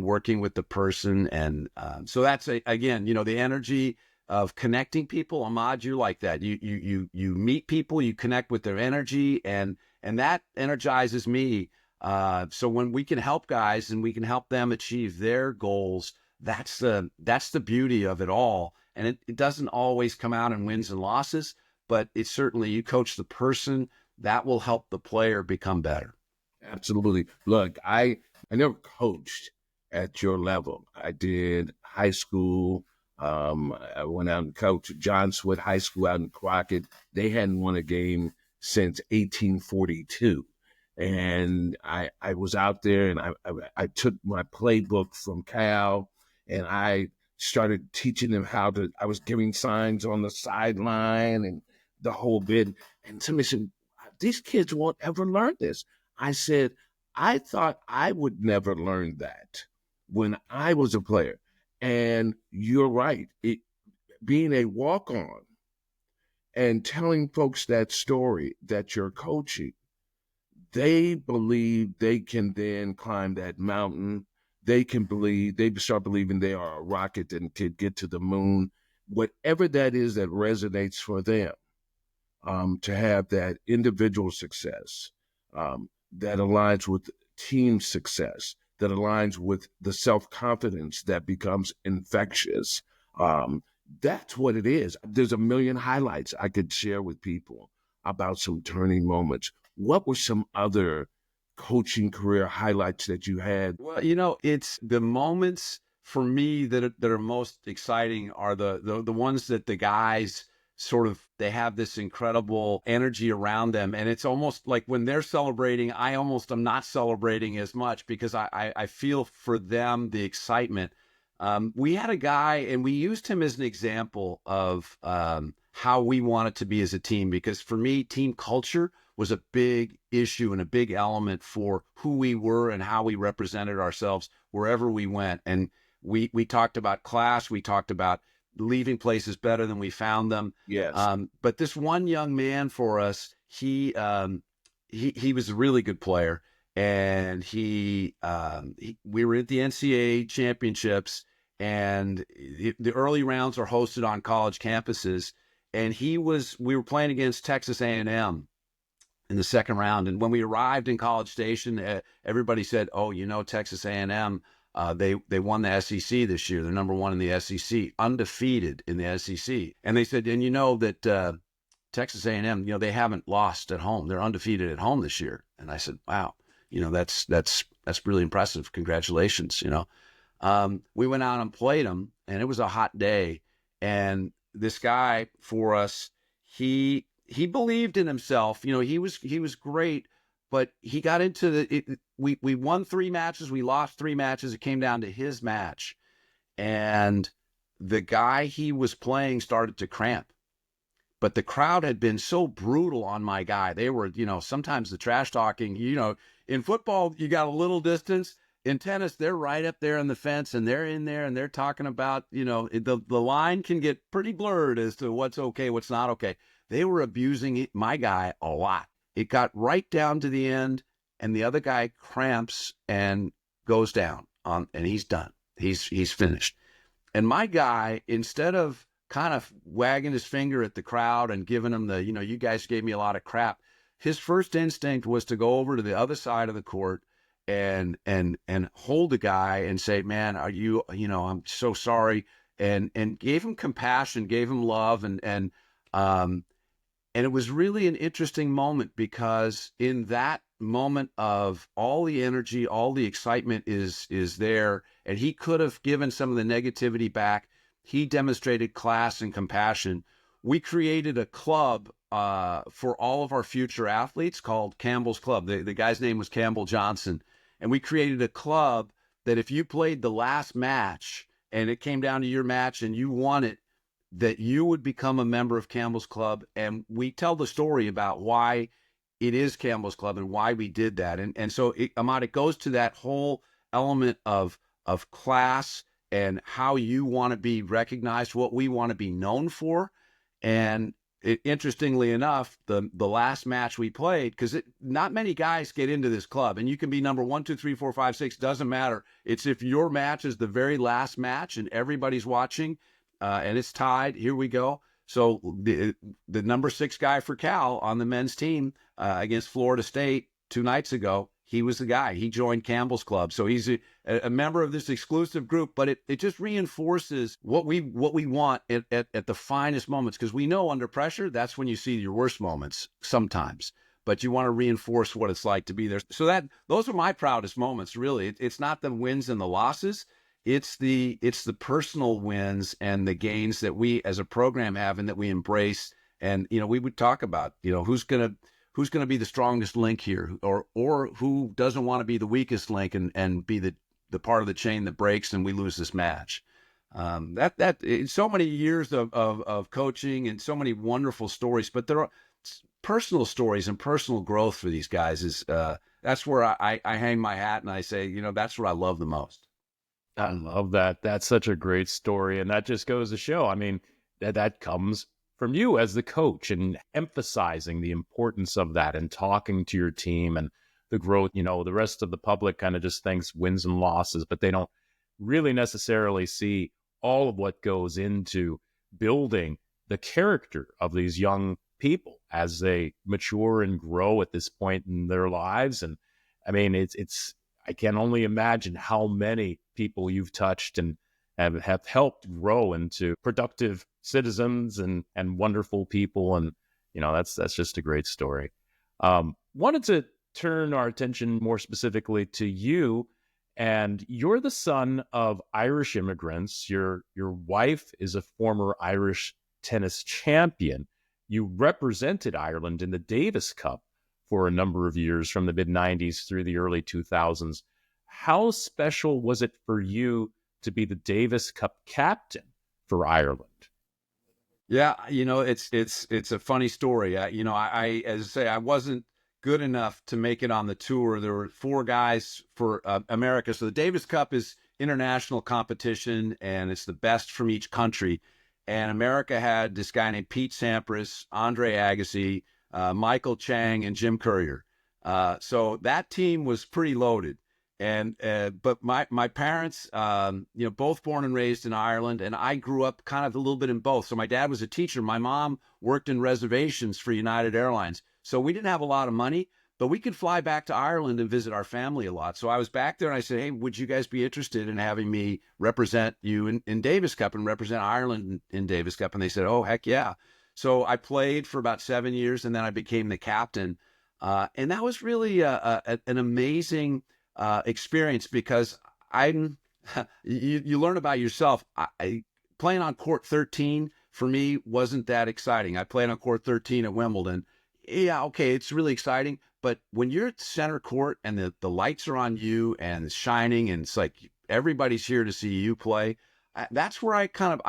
working with the person. And so that's again, the energy of connecting people. Ahmad, you're like that. You meet people, you connect with their energy, and that energizes me. So when we can help guys and we can help them achieve their goals, that's the beauty of it all. And it doesn't always come out in wins and losses, but it's certainly, you coach the person, that will help the player become better. Absolutely. Look, I never coached at your level. I did high school. I went out and coached John Swift High School out in Crockett. They hadn't won a game since 1842. And I was out there, and I took my playbook from Cal, and I started teaching them I was giving signs on the sideline and the whole bit. And somebody said, "These kids won't ever learn this." I said, "I thought I would never learn that when I was a player." And you're right. Being a walk-on and telling folks that story that you're coaching, they believe they can then climb that mountain. They start believing they are a rocket and can get to the moon. Whatever that is that resonates for them, to have that individual success, that aligns with team success, that aligns with the self-confidence that becomes infectious. that's what it is. There's a million highlights I could share with people about some turning moments. What were some other coaching career highlights that you had? Well, it's the moments for me that are most exciting are the ones that the guys sort of, they have this incredible energy around them. And it's almost like when they're celebrating, I almost am not celebrating as much because I feel for them the excitement. We had a guy, and we used him as an example of how we wanted to be as a team, because for me, team culture was a big issue and a big element for who we were and how we represented ourselves wherever we went. And we talked about class. We talked about leaving places better than we found them. Yes. But this one young man for us, he was a really good player, and we were at the NCAA championships, and the early rounds are hosted on college campuses. And we were playing against Texas A&M in the second round. And when we arrived in College Station, everybody said, "Oh, Texas A&M, they won the SEC this year. They're number one in the SEC, undefeated in the SEC." And they said, "And that Texas A&M, they haven't lost at home. They're undefeated at home this year." And I said, "Wow, that's really impressive. Congratulations." We went out and played them, and it was a hot day. And this guy for us, he believed in himself. He was great, but he got into we won 3 matches, we lost 3 matches. It came down to his match, and the guy he was playing started to cramp. But the crowd had been so brutal on my guy. They were, sometimes the trash talking, in football, you got a little distance. In tennis, they're right up there on the fence, and they're in there, and they're talking about, the line can get pretty blurred as to what's okay, what's not okay. They were abusing my guy a lot. It got right down to the end, and the other guy cramps and goes down and he's done. He's finished. And my guy, instead of kind of wagging his finger at the crowd and giving them the, you guys gave me a lot of crap, his first instinct was to go over to the other side of the court and hold the guy and say, "Man, I'm so sorry," and gave him compassion, gave him love, and it was really an interesting moment, because in that moment of all the energy, all the excitement is there, and he could have given some of the negativity back. He demonstrated class and compassion. We created a club for all of our future athletes called Campbell's Club. The guy's name was Campbell Johnson. And we created a club that if you played the last match and it came down to your match and you won it, that you would become a member of Campbell's Club. And we tell the story about why it is Campbell's Club and why we did that. And so, Ahmad, it goes to that whole element of class and how you want to be recognized, what we want to be known for. And interestingly enough, the last match we played, because not many guys get into this club, and you can be number 1, 2, 3, 4, 5, 6, doesn't matter. It's if your match is the very last match and everybody's watching, and it's tied. Here we go. So the number 6 guy for Cal on the men's team against Florida State 2 nights ago, he was the guy. He joined Campbell's Club. So he's a member of this exclusive group, but it just reinforces what we want at the finest moments, because we know under pressure, that's when you see your worst moments sometimes. But you want to reinforce what it's like to be there. So those are my proudest moments, really. It's not the wins and the losses. It's the personal wins and the gains that we as a program have and that we embrace. And, we would talk about, who's going to be the strongest link here, or who doesn't want to be the weakest link and be the part of the chain that breaks and we lose this match. So many years of coaching and so many wonderful stories, but there are personal stories and personal growth for these guys that's where I hang my hat and I say, that's what I love the most. I love that. That's such a great story. And that just goes to show, I mean, that comes from you as the coach and emphasizing the importance of that and talking to your team and the growth. The rest of the public kind of just thinks wins and losses, but they don't really necessarily see all of what goes into building the character of these young people as they mature and grow at this point in their lives. And I mean, I can only imagine how many people you've touched and have helped grow into productive citizens and wonderful people. And, that's just a great story. Wanted to turn our attention more specifically to you. And you're the son of Irish immigrants. Your wife is a former Irish tennis champion. You represented Ireland in the Davis Cup for a number of years from the mid-90s through the early 2000s. How special was it for you to be the Davis Cup captain for Ireland? Yeah, it's a funny story. I as I say, I wasn't good enough to make it on the tour. There were 4 guys for America. So the Davis Cup is international competition, and it's the best from each country. And America had this guy named Pete Sampras, Andre Agassi, Michael Chang, and Jim Courier. So that team was pretty loaded. And but my parents, both born and raised in Ireland, and I grew up kind of a little bit in both. So my dad was a teacher. My mom worked in reservations for United Airlines. So we didn't have a lot of money, but we could fly back to Ireland and visit our family a lot. So I was back there and I said, hey, would you guys be interested in having me represent you in Davis Cup and represent Ireland in Davis Cup? And they said, oh, heck yeah. So I played for about 7 years, and then I became the captain. And that was really an amazing experience, because you learn about yourself. Playing on court 13 for me wasn't that exciting. I played on court 13 at Wimbledon. Yeah, okay, it's really exciting, but when you're at center court and the lights are on you and it's shining and it's like everybody's here to see you play, that's where I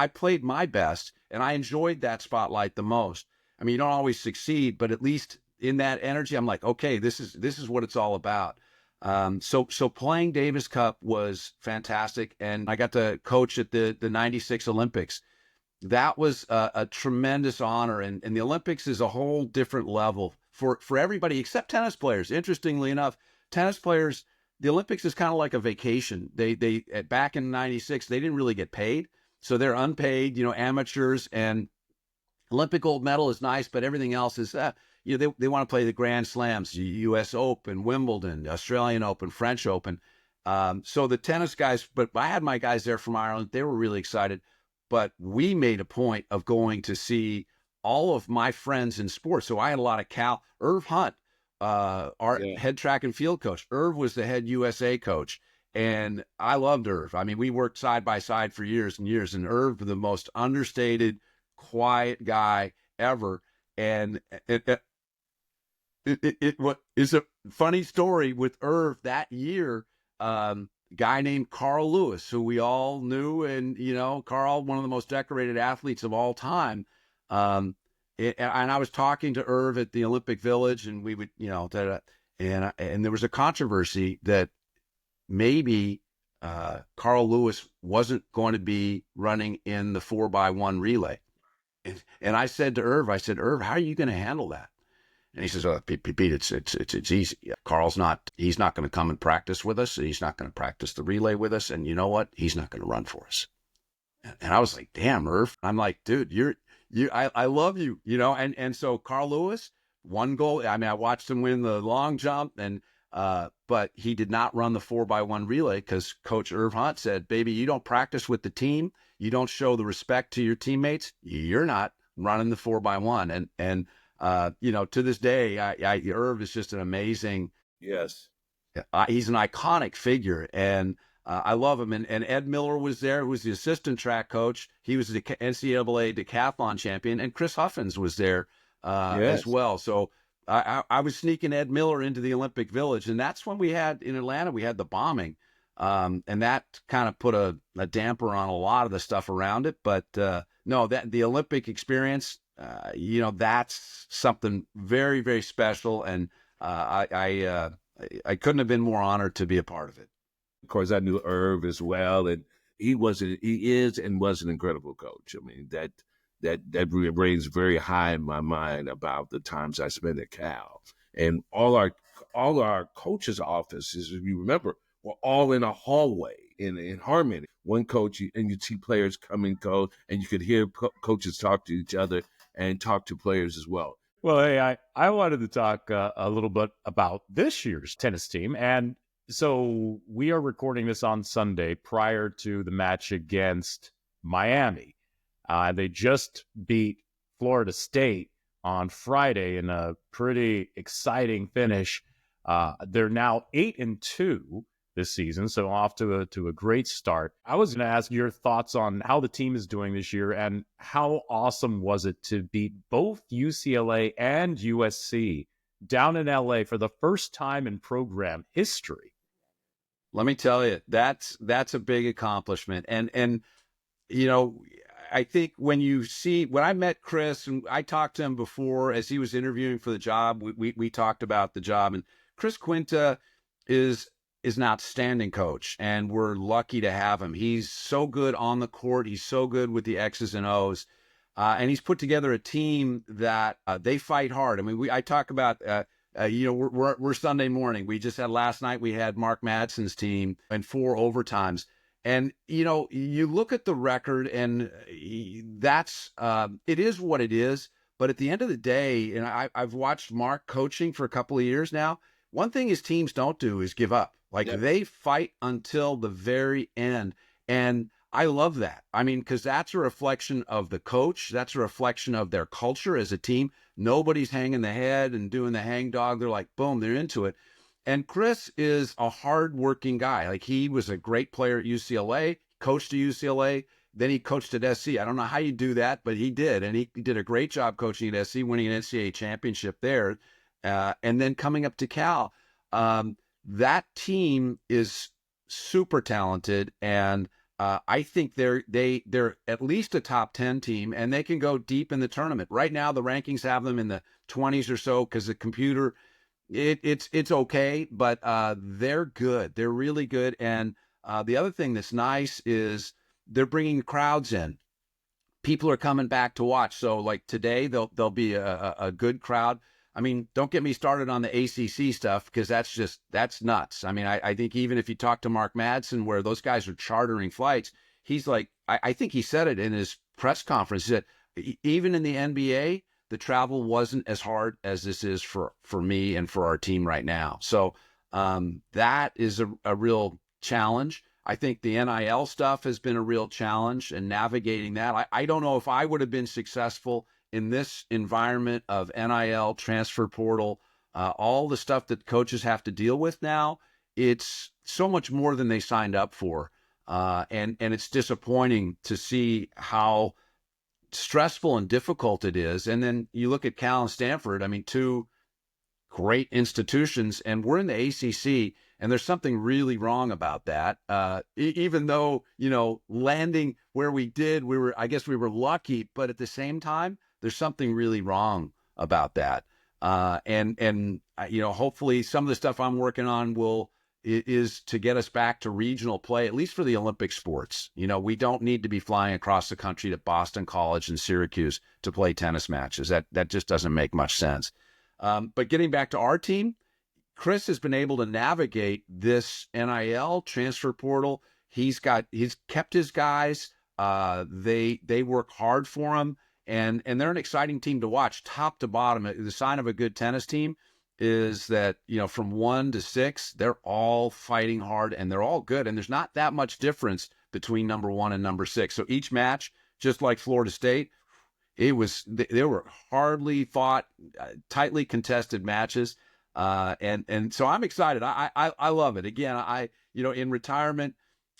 played my best, and I enjoyed that spotlight the most. I mean, you don't always succeed, but at least in that energy, I'm like, okay, this is what it's all about. So playing Davis Cup was fantastic, and I got to coach at the 96 Olympics. That was a tremendous honor, and the Olympics is a whole different level for everybody except tennis players. Interestingly enough, tennis players, the Olympics is kind of like a vacation. They back in 96, they didn't really get paid, so they're unpaid, amateurs, and Olympic gold medal is nice, but everything else is they want to play the Grand Slams, U.S. Open, Wimbledon, Australian Open, French Open. So the tennis guys, but I had my guys there from Ireland. They were really excited. But we made a point of going to see all of my friends in sports. So I had a lot of Irv Hunt, our head track and field coach. Irv was the head USA coach. And I loved Irv. I mean, we worked side by side for years and years. And Irv, the most understated, quiet guy ever. And it is a funny story with Irv that year. Guy named Carl Lewis, who we all knew, and Carl, one of the most decorated athletes of all time. And I was talking to Irv at the Olympic Village, and we would, and there was a controversy that maybe Carl Lewis wasn't going to be running in the 4x1 relay. And I said to Irv, Irv, how are you going to handle that? And he says, oh, Pete, it's easy. He's not going to come and practice with us. He's not going to practice the relay with us. And you know what? He's not going to run for us. And I was like, damn, Irv. I'm like, dude, I love you, and so Carl Lewis, 1 goal. I mean, I watched him win the long jump, but he did not run the 4x1 relay because Coach Irv Hunt said, baby, you don't practice with the team. You don't show the respect to your teammates. You're not running the 4x1. And to this day, Irv is just an amazing. Yes. He's an iconic figure, and I love him. And Ed Miller was there, who was the assistant track coach. He was the NCAA decathlon champion, and Chris Huffins was there as well. So I was sneaking Ed Miller into the Olympic Village, and that's when we had in Atlanta, we had the bombing. And that kind of put a damper on a lot of the stuff around it. But no, that the Olympic experience, that's something very, very special. And I couldn't have been more honored to be a part of it. Of course, I knew Irv as well, and he is and was an incredible coach. I mean, that reigns very high in my mind about the times I spent at Cal. And all our coaches' offices, if you remember, were all in a hallway in harmony. One coach, and you'd see players come and go, and you could hear coaches talk to each other and talk to players as well. Well, hey, I wanted to talk a little bit about this year's tennis team. And So we are recording this on Sunday prior to the match against Miami. They just beat Florida State on Friday in a pretty exciting finish. They're now 8-2 this season, so off to a great start. I was going to ask your thoughts on how the team is doing this year and how awesome was it to beat both UCLA and USC down in LA for the first time in program history. Let me tell you, that's a big accomplishment. And you know, I think when I met Chris and I talked to him before as he was interviewing for the job, we talked about the job, and Chris Quinta is an outstanding coach, and we're lucky to have him. He's so good on the court. He's so good with the X's and O's. And he's put together a team that they fight hard. I mean, I talk about, we're Sunday morning. We just had last night, we had Mark Madsen's team in 4 overtimes. And, you look at the record and that's, it is what it is. But at the end of the day, and I've watched Mark coaching for a couple of years now. One thing his teams don't do is give up. They fight until the very end. And I love that. I mean, because that's a reflection of the coach. That's a reflection of their culture as a team. Nobody's hanging the head and doing the hang dog. They're like, boom, they're into it. And Chris is a hardworking guy. He was a great player at UCLA, coached at UCLA, then he coached at SC. I don't know how you do that, but he did. And he did a great job coaching at SC, winning an NCAA championship there. And then coming up to Cal, that team is super talented. And I think they're at least a top 10 team, and they can go deep in the tournament. Right now, the rankings have them in the 20s or so because the computer, it's okay, but they're good. They're really good. And the other thing that's nice is they're bringing crowds in. People are coming back to watch. So today, there'll be a good crowd. I mean, don't get me started on the ACC stuff because that's nuts. I mean, I think even if you talk to Mark Madsen, where those guys are chartering flights, he's like, I think he said it in his press conference that even in the NBA, the travel wasn't as hard as this is for me and for our team right now. So that is a real challenge. I think the NIL stuff has been a real challenge and navigating that. I don't know if I would have been successful in this environment of NIL, transfer portal, all the stuff that coaches have to deal with now. It's so much more than they signed up for. And it's disappointing to see how stressful and difficult it is. And then you look at Cal and Stanford, I mean, 2 great institutions, and we're in the ACC, and there's something really wrong about that. Even though, landing where we did, I guess we were lucky, but at the same time, there's something really wrong about that. And hopefully some of the stuff I'm working on is to get us back to regional play, at least for the Olympic sports. We don't need to be flying across the country to Boston College and Syracuse to play tennis matches. That just doesn't make much sense. But getting back to our team, Chris has been able to navigate this NIL transfer portal. He's kept his guys. They work hard for him. And they're an exciting team to watch, top to bottom. The sign of a good tennis team is that, from 1 to 6, they're all fighting hard and they're all good. And there's not that much difference between number 1 and number 6. So each match, just like Florida State, they were hardly fought, tightly contested matches. And so I'm excited. I love it. Again, in retirement,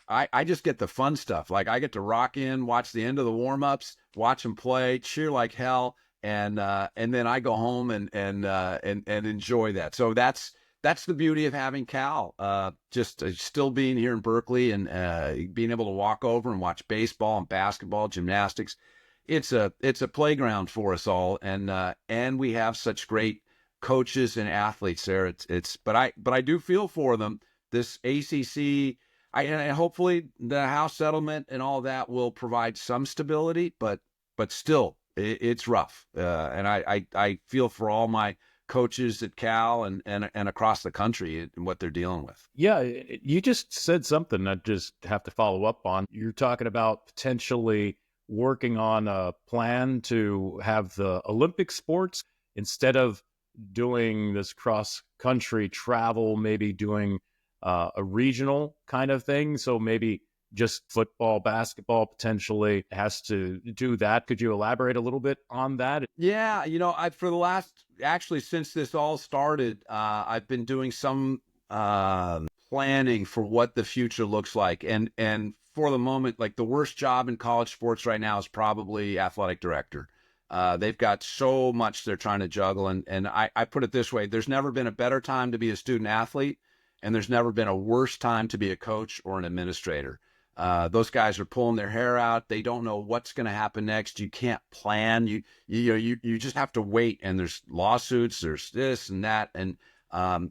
I just get the fun stuff. I get to rock in, watch the end of the warm-ups, watch them play, cheer like hell, and then I go home and enjoy that. So that's the beauty of having Cal. Just still being here in Berkeley and being able to walk over and watch baseball and basketball, gymnastics. It's a playground for us all, and we have such great coaches and athletes there. But I do feel for them. This ACC. And hopefully the House settlement and all that will provide some stability, but still, it's rough. And I feel for all my coaches at Cal and across the country and what they're dealing with. Yeah, you just said something I just have to follow up on. You're talking about potentially working on a plan to have the Olympic sports instead of doing this cross-country travel, maybe doing a regional kind of thing. So maybe just football, basketball potentially has to do that. Could you elaborate a little bit on that? Yeah, for the last, actually, since this all started, I've been doing some planning for what the future looks like. And for the moment, like, the worst job in college sports right now is probably athletic director. They've got so much they're trying to juggle. And I put it this way: there's never been a better time to be a student athlete, and there's never been a worse time to be a coach or an administrator. Those guys are pulling their hair out. They don't know what's going to happen next. You can't plan. You just have to wait. And there's lawsuits. There's this and that, and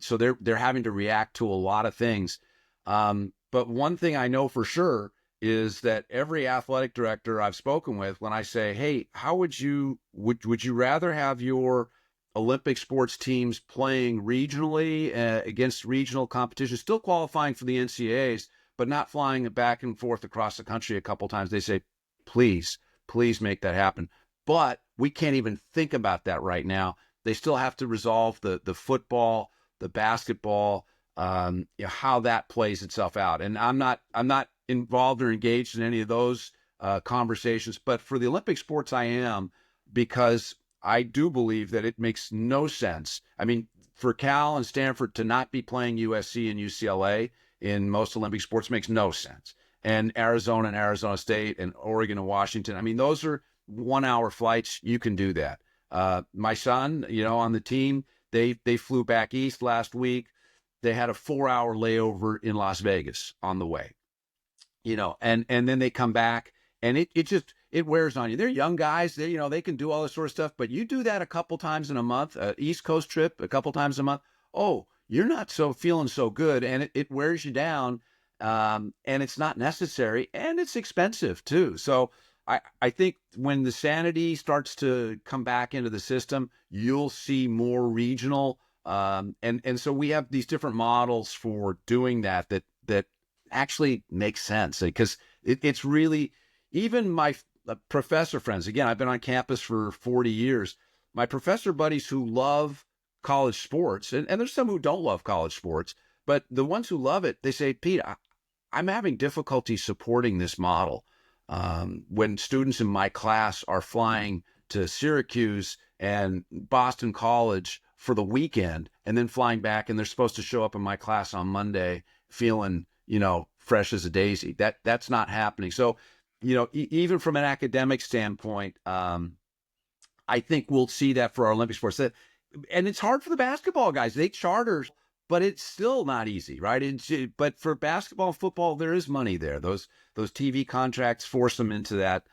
so they're having to react to a lot of things. But one thing I know for sure is that every athletic director I've spoken with, when I say, "Hey, how would you rather have your Olympic sports teams playing regionally against regional competition, still qualifying for the NCAAs, but not flying back and forth across the country a couple times?" They say, please make that happen. But we can't even think about that right now. They still have to resolve the football, the basketball, how that plays itself out. And I'm not involved or engaged in any of those conversations. But for the Olympic sports, I am, because I do believe that it makes no sense. I mean, for Cal and Stanford to not be playing USC and UCLA in most Olympic sports makes no sense. And Arizona and Arizona State and Oregon and Washington, I mean, those are 1 hour flights. You can do that. My son, on the team, they flew back east last week. They had a 4-hour layover in Las Vegas on the way, and then they come back, and it wears on you. They're young guys. They can do all this sort of stuff, but you do that a couple times in a month, East Coast trip a couple times a month. Oh, you're not feeling so good, and it wears you down, and it's not necessary, and it's expensive too. So I think when the sanity starts to come back into the system, you'll see more regional, and so we have these different models for doing that actually makes sense, because it's really, even my professor friends, again, I've been on campus for 40 years, my professor buddies who love college sports, and there's some who don't love college sports, but the ones who love it, they say, "Pete, I'm having difficulty supporting this model. When students in my class are flying to Syracuse and Boston College for the weekend and then flying back, and they're supposed to show up in my class on Monday feeling, fresh as a daisy. That's not happening." So, even from an academic standpoint, I think we'll see that for our Olympic sports. And it's hard for the basketball guys. They charter, but it's still not easy, right? But for basketball and football, there is money there. Those TV contracts force them into that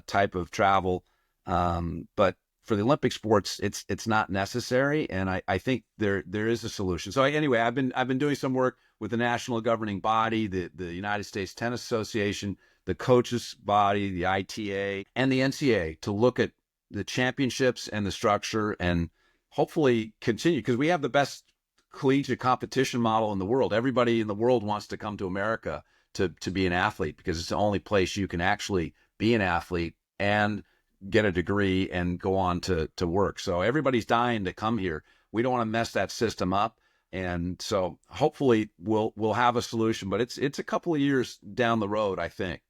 type of travel. But for the Olympic sports, it's not necessary, and I think there is a solution. So anyway, I've been doing some work with the national governing body, the United States Tennis Association, the coaches body, the ITA, and the NCAA, to look at the championships and the structure, and hopefully continue, because we have the best collegiate competition model in the world. Everybody in the world wants to come to America to be an athlete, because it's the only place you can actually be an athlete and get a degree and go on to work. So everybody's dying to come here. We don't want to mess that system up. And so hopefully we'll have a solution, but it's a couple of years down the road, I think.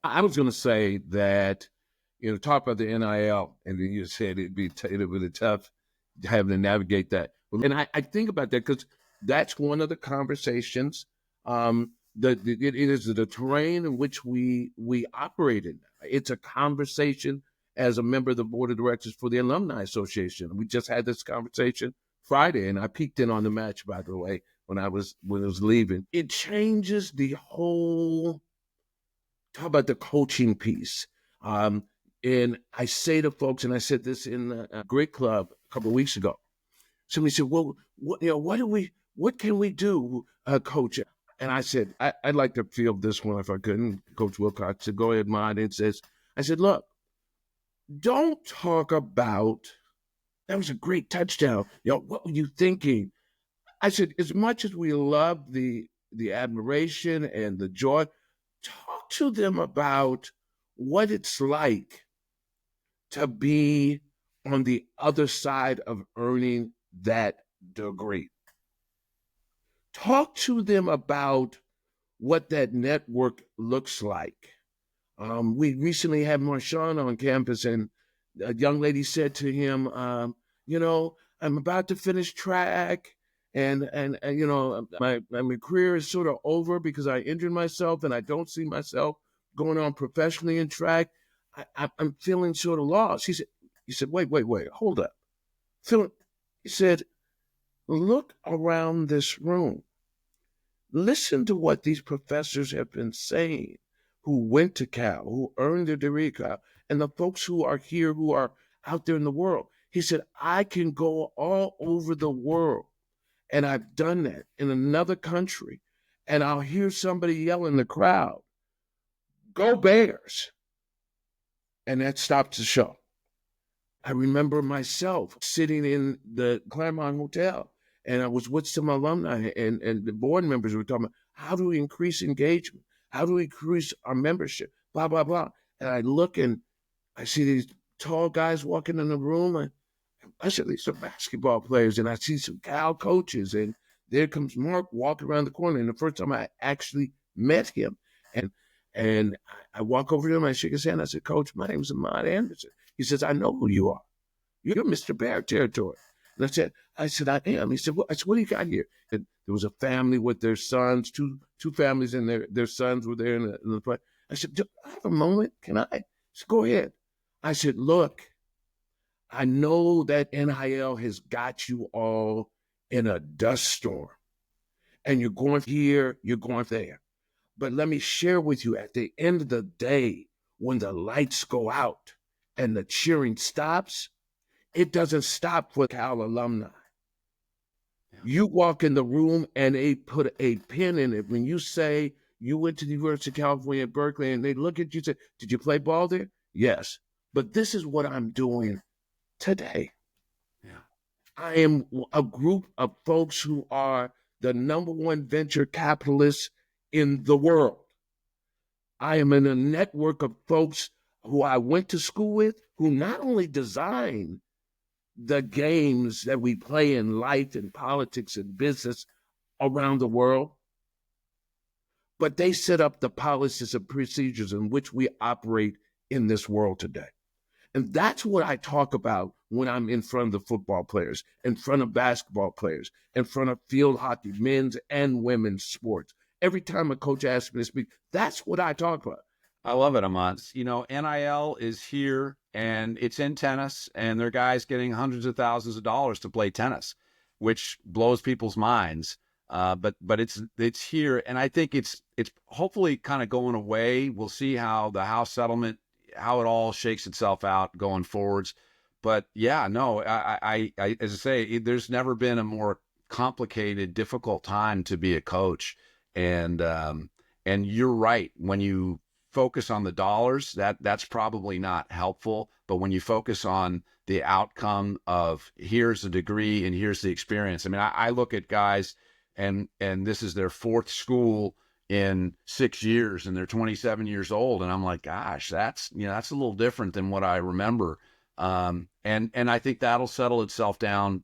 I was going to say that, talk about the NIL, and then you said it'd be really tough having to navigate that. And I think about that because that's one of the conversations. It is the terrain in which we operate in. It's a conversation as a member of the board of directors for the Alumni Association. We just had this conversation Friday, and I peeked in on the match, by the way, when I was leaving. It changes the whole. Talk about the coaching piece. And I say to folks, and I said this in a great club a couple of weeks ago. Somebody said, "Well, what can we do, Coach?" And I said, I'd like to field this one if I couldn't. Coach Wilcox said, "Go ahead, Mine." And I said, "Look, don't talk about that was a great touchdown. What were you thinking?" I said, as much as we love the admiration and the joy, talk to them about what it's like to be on the other side of earning that degree. Talk to them about what that network looks like. We recently had Marshawn on campus, and a young lady said to him, I'm about to finish track, and my career is sort of over because I injured myself, and I don't see myself going on professionally in track. I'm feeling sort of lost. He said, wait, hold up. He said, look around this room. Listen to what these professors have been saying, who went to Cal, who earned their degree at Cal, and the folks who are here, who are out there in the world. He said, I can go all over the world, and I've done that in another country, and I'll hear somebody yell in the crowd, "Go Bears!" And that stops the show. I remember myself sitting in the Claremont Hotel, and I was with some alumni, and the board members were talking about, how do we increase engagement? How do we increase our membership? Blah, blah, blah. And I look and I see these tall guys walking in the room. I said, these are basketball players. And I see some Cal coaches. And there comes Mark walking around the corner. And the first time I actually met him. And I walk over to him, I shake his hand. I said, Coach, my name's Ahmad Anderson. He says, I know who you are. You're Mr. Bear territory. And I said, I am. He said, what do you got here? And there was a family with their sons, two families, and their sons were there in the play. I said, do I have a moment? Can I? He said, go ahead. I said, look, I know that NIL has got you all in a dust storm. And you're going here, you're going there. But let me share with you, at the end of the day, when the lights go out and the cheering stops, it doesn't stop for Cal alumni. Yeah. You walk in the room and they put a pin in it. When you say you went to the University of California at Berkeley, and they look at you and say, did you play ball there? Yes. But this is what I'm doing today. Yeah. I am a group of folks who are the number one venture capitalists in the world. I am in a network of folks who I went to school with, who not only design the games that we play in life and politics and business around the world, but they set up the policies and procedures in which we operate in this world today. And that's what I talk about when I'm in front of the football players, in front of basketball players, in front of field hockey, men's and women's sports. Every time a coach asks me to speak, that's what I talk about. I love it, Ahmad. NIL is here, and it's in tennis, and there are guys getting hundreds of thousands of dollars to play tennis, which blows people's minds. But it's here, and I think it's hopefully kind of going away. We'll see how the House settlement, how it all shakes itself out going forwards. But yeah, no, I as I say, there's never been a more complicated, difficult time to be a coach, and you're right. When you focus on the dollars, that's probably not helpful. But when you focus on the outcome of here's the degree and here's the experience. I mean, I look at guys and this is their fourth school in 6 years and they're 27 years old. And I'm like, gosh, that's a little different than what I remember. And I think that'll settle itself down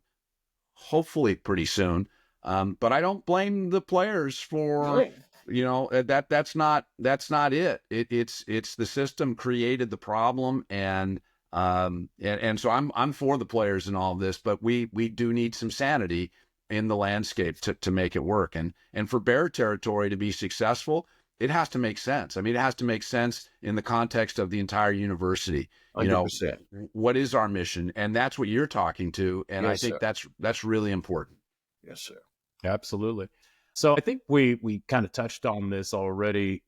hopefully pretty soon. But I don't blame the players for, that's not it. It's the system created the problem. And so I'm for the players in all of this, but we do need some sanity in the landscape to make it work. And for Bear territory to be successful, it has to make sense. I mean, it has to make sense in the context of the entire university. 100%. What is our mission? And that's what you're talking to. And yes, I think that's really important. Yes, sir. Absolutely. So I think we kind of touched on this already,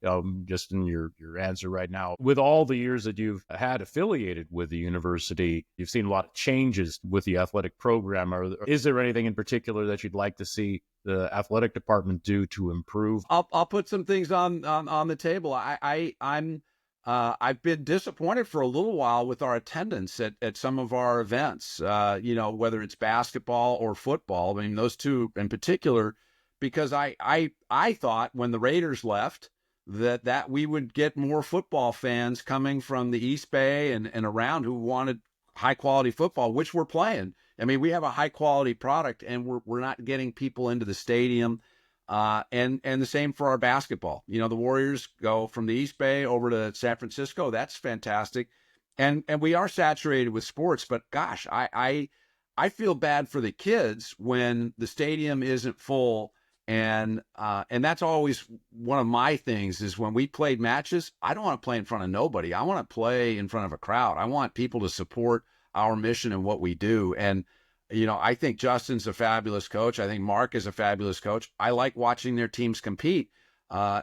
just in your answer right now. With all the years that you've had affiliated with the university, you've seen a lot of changes with the athletic program. Is there anything in particular that you'd like to see the athletic department do to improve? I'll put some things on the table. I've been disappointed for a little while with our attendance at some of our events, whether it's basketball or football. I mean, those two in particular, because I thought when the Raiders left that we would get more football fans coming from the East Bay and around who wanted high quality football, which we're playing. I mean, we have a high quality product and we're not getting people into the stadium. And the same for our basketball. You know, the Warriors go from the East Bay over to San Francisco. That's fantastic. And we are saturated with sports, but gosh, I feel bad for the kids when the stadium isn't full. And that's always one of my things is when we played matches, I don't want to play in front of nobody. I want to play in front of a crowd. I want people to support our mission and what we do. And you know, I think Justin's a fabulous coach. I think Mark is a fabulous coach. I like watching their teams compete. I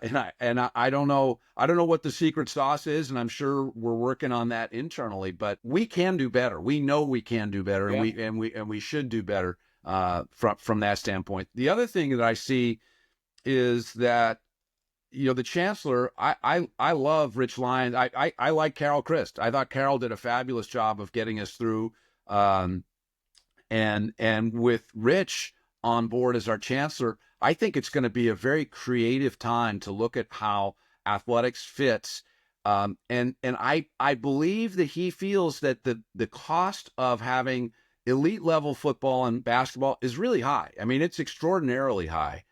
don't know what the secret sauce is, and I'm sure we're working on that internally. But we can do better. We know we can do better, and we should do better from that standpoint. The other thing that I see is that you know the chancellor. I love Rich Lyons. I like Carol Christ. I thought Carol did a fabulous job of getting us through. And with Rich on board as our chancellor, I think it's going to be a very creative time to look at how athletics fits. And I believe that he feels that the cost of having elite level football and basketball is really high. I mean, it's extraordinarily high,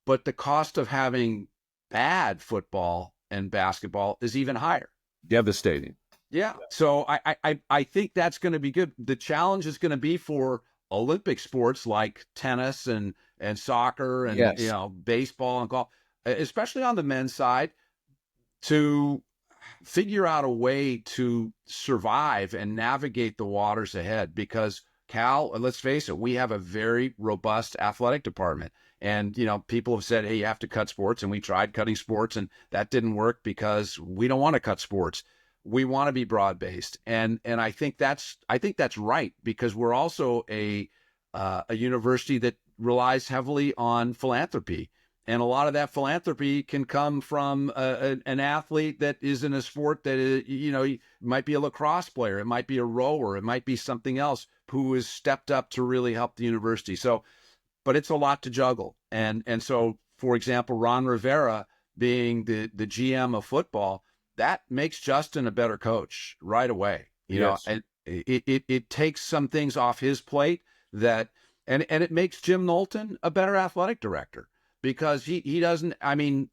but the cost of having bad football and basketball is even higher. Devastating. Yeah. So I think that's going to be good. The challenge is going to be for Olympic sports like tennis and soccer and you know baseball and golf, especially on the men's side, to figure out a way to survive and navigate the waters ahead. Because Cal, let's face it, we have a very robust athletic department. And, you know, people have said, hey, you have to cut sports. And we tried cutting sports and that didn't work because we don't want to cut sports. We want to be broad-based, and I think that's right, because we're also a university that relies heavily on philanthropy, and a lot of that philanthropy can come from an athlete that is in a sport that is, you know, it might be a lacrosse player, it might be a rower, it might be something else who has stepped up to really help the university. So, but it's a lot to juggle, and so, for example, Ron Rivera being the GM of football, that makes Justin a better coach right away. You know, and it takes some things off his plate and it makes Jim Knowlton a better athletic director, because he doesn't, I mean,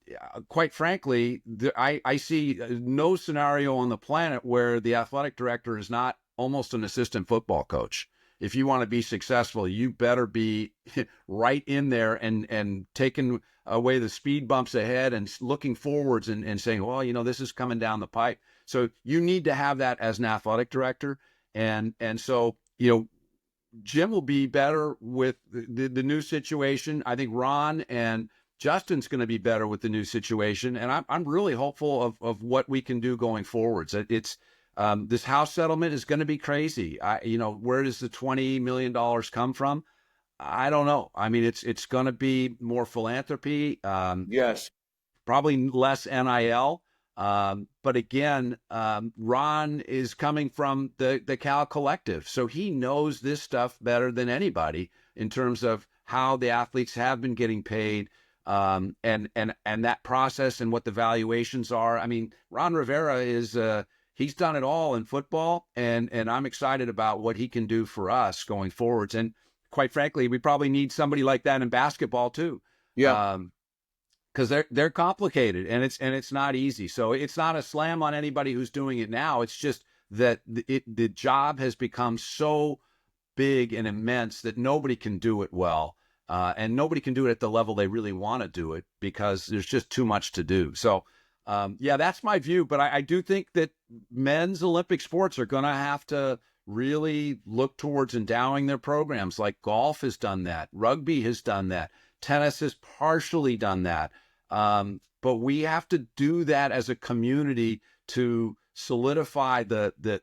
quite frankly, I see no scenario on the planet where the athletic director is not almost an assistant football coach. If you want to be successful, you better be right in there and taking away the speed bumps ahead and looking forwards and saying, well, you know, this is coming down the pipe. So you need to have that as an athletic director. And so, you know, Jim will be better with the new situation. I think Ron and Justin's going to be better with the new situation. And I'm really hopeful of what we can do going forwards. It's this house settlement is going to be crazy. You know, where does the $20 million come from? I don't know. I mean, it's going to be more philanthropy. Yes. Probably less NIL. But again, Ron is coming from the Cal Collective, so he knows this stuff better than anybody in terms of how the athletes have been getting paid, and that process and what the valuations are. I mean, Ron Rivera is he's done it all in football, and I'm excited about what he can do for us going forwards. And quite frankly, we probably need somebody like that in basketball too. Yeah. Because they're complicated and it's not easy. So it's not a slam on anybody who's doing it now. It's just that the job has become so big and immense that nobody can do it well, and nobody can do it at the level they really want to do it because there's just too much to do. So yeah, that's my view. But I do think that men's Olympic sports are going to have to really look towards endowing their programs. Like golf has done that, rugby has done that, tennis has partially done that. But we have to do that as a community to solidify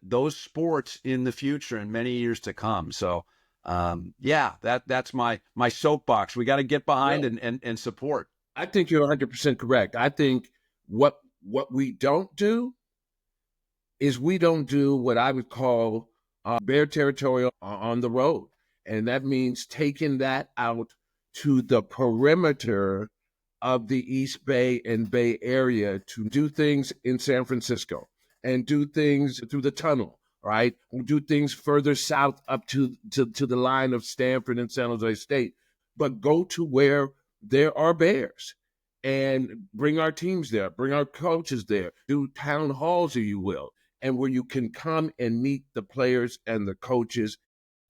those sports in the future and many years to come. So, yeah, that's my soapbox. We got to get behind and support. I think you're 100% correct. I think what we don't do is we don't do what I would call bare territorial on the road. And that means taking that out to the perimeter of the East Bay and Bay Area to do things in San Francisco and do things through the tunnel, right? We'll do things further south up to the line of Stanford and San Jose State, but go to where there are bears, and bring our teams there, bring our coaches there, do town halls, if you will, and where you can come and meet the players and the coaches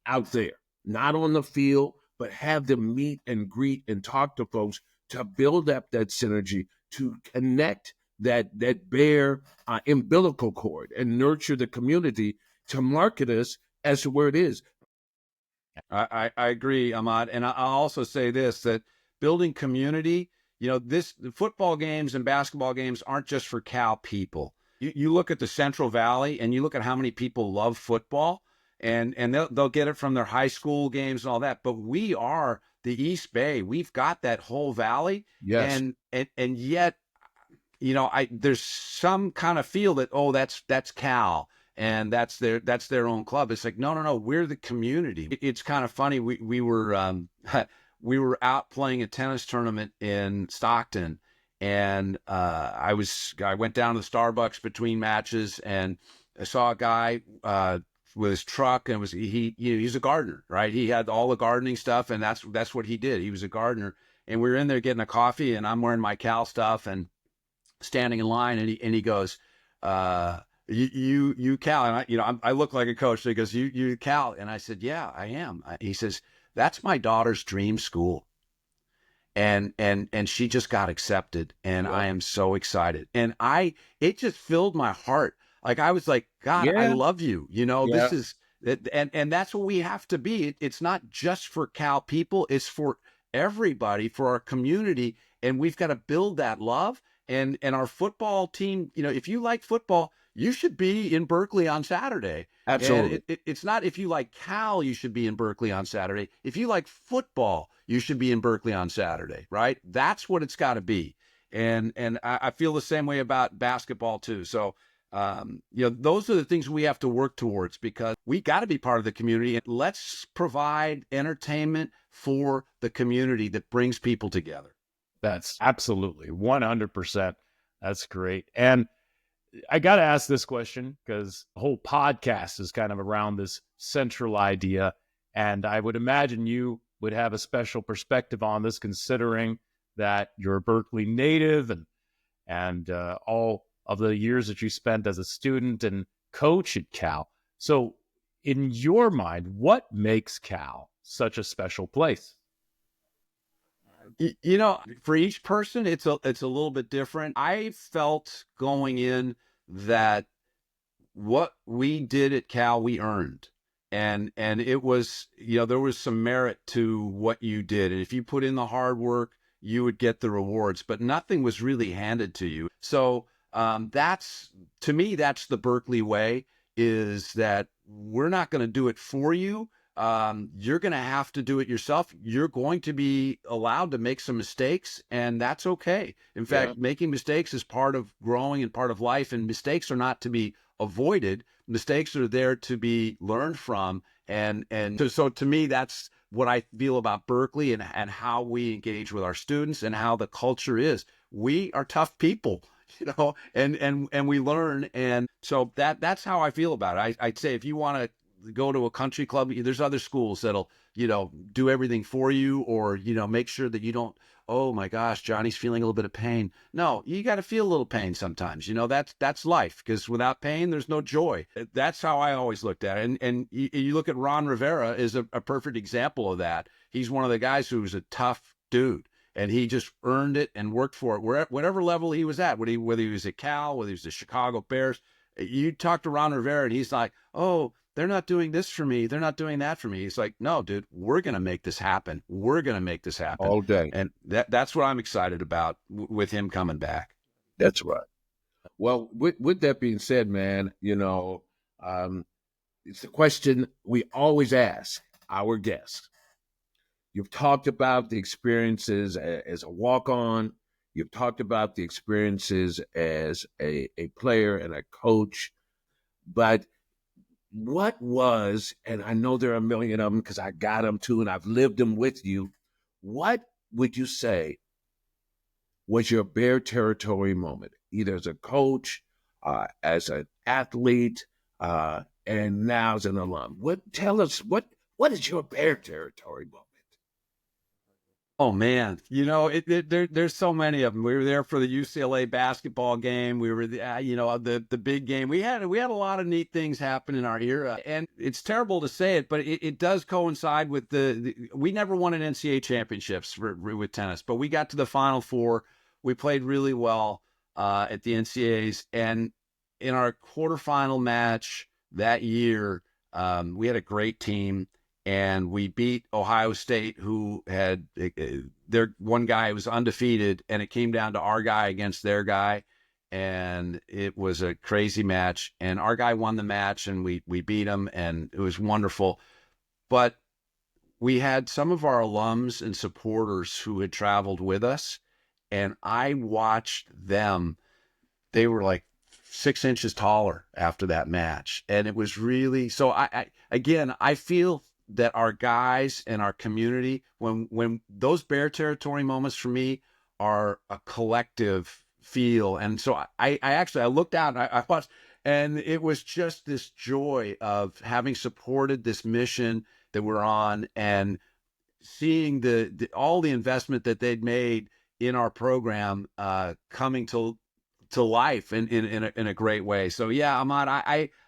out there, not on the field, but have them meet and greet and talk to folks to build up that synergy, to connect that bear umbilical cord and nurture the community to market us as to where it is. I agree, Ahmad. And I'll also say this, that building community, the football games and basketball games aren't just for Cal people. You look at the Central Valley and you look at how many people love football, and they'll get it from their high school games and all that. But we are the East Bay. We've got that whole valley. Yes. And yet, there's some kind of feel that, oh, that's Cal, and that's their own club. It's like, no, we're the community. It's kind of funny. We were we were out playing a tennis tournament in Stockton, and I went down to the Starbucks between matches, and I saw a guy with his truck, and he's a gardener, right? He had all the gardening stuff, and that's what he did. He was a gardener, and we were in there getting a coffee, and I'm wearing my Cal stuff and standing in line, and he goes, you Cal, and I look like a coach. So he goes, you Cal, and I said, yeah, I am. He says, that's my daughter's dream school, and she just got accepted, and I am so excited, and it just filled my heart. Like, I was like, God, I love you. This is, and that's what we have to be. It's not just for Cal people; it's for everybody, for our community, and we've got to build that love. And our football team, if you like football, you should be in Berkeley on Saturday. Absolutely. And it's not if you like Cal, you should be in Berkeley on Saturday. If you like football, you should be in Berkeley on Saturday, right? That's what it's got to be. And I feel the same way about basketball too. So, those are the things we have to work towards, because we got to be part of the community. And let's provide entertainment for the community that brings people together. That's absolutely 100%. That's great. And I got to ask this question because the whole podcast is kind of around this central idea. And I would imagine you would have a special perspective on this, considering that you're a Berkeley native and all of the years that you spent as a student and coach at Cal. So in your mind, what makes Cal such a special place? For each person, it's a little bit different. I felt going in that what we did at Cal, we earned. And it was, there was some merit to what you did. And if you put in the hard work, you would get the rewards, but nothing was really handed to you. So to me, that's the Berkeley way, is that we're not going to do it for you. You're going to have to do it yourself. You're going to be allowed to make some mistakes, and that's okay. In fact, making mistakes is part of growing and part of life, and mistakes are not to be avoided. Mistakes are there to be learned from. And so to me, that's what I feel about Berkeley and how we engage with our students and how the culture is. We are tough people, and we learn. And so that's how I feel about it. I'd say if you want to go to a country club, there's other schools that'll, do everything for you, or, make sure that you don't, oh my gosh, Johnny's feeling a little bit of pain. No, you got to feel a little pain sometimes. That's life, because without pain, there's no joy. That's how I always looked at it. And you look at Ron Rivera is a perfect example of that. He's one of the guys who was a tough dude, and he just earned it and worked for it, whatever level he was at, whether he was at Cal, whether he was the Chicago Bears. You talk to Ron Rivera and he's like, oh, they're not doing this for me, they're not doing that for me. He's like, no, dude, we're going to make this happen. We're going to make this happen all day. And that's what I'm excited about with him coming back. That's right. Well, with that being said, man, it's a question we always ask our guests. You've talked about the experiences as a walk-on. You've talked about the experiences as a player and a coach. But what was, and I know there are a million of them because I got them too, and I've lived them with you. What would you say was your Bear territory moment, either as a coach, as an athlete, and now as an alum? Tell us what is your Bear territory moment? Oh man, there's so many of them. We were there for the UCLA basketball game. We were, the big game. We had a lot of neat things happen in our era, and it's terrible to say it, but it does coincide with we never won an NCAA championships with tennis, but we got to the Final Four. We played really well at the NCAAs, and in our quarterfinal match that year, we had a great team. And we beat Ohio State, who had their one guy was undefeated, and it came down to our guy against their guy, and it was a crazy match. And our guy won the match, and we beat him, and it was wonderful. But we had some of our alums and supporters who had traveled with us, and I watched them. They were like 6 inches taller after that match, and it was really so. I feel that our guys and our community, when those Bear Territory moments for me are a collective feel. And so I looked out and I watched, and it was just this joy of having supported this mission that we're on and seeing all the investment that they'd made in our program coming to life in a great way. So yeah, Ahmad,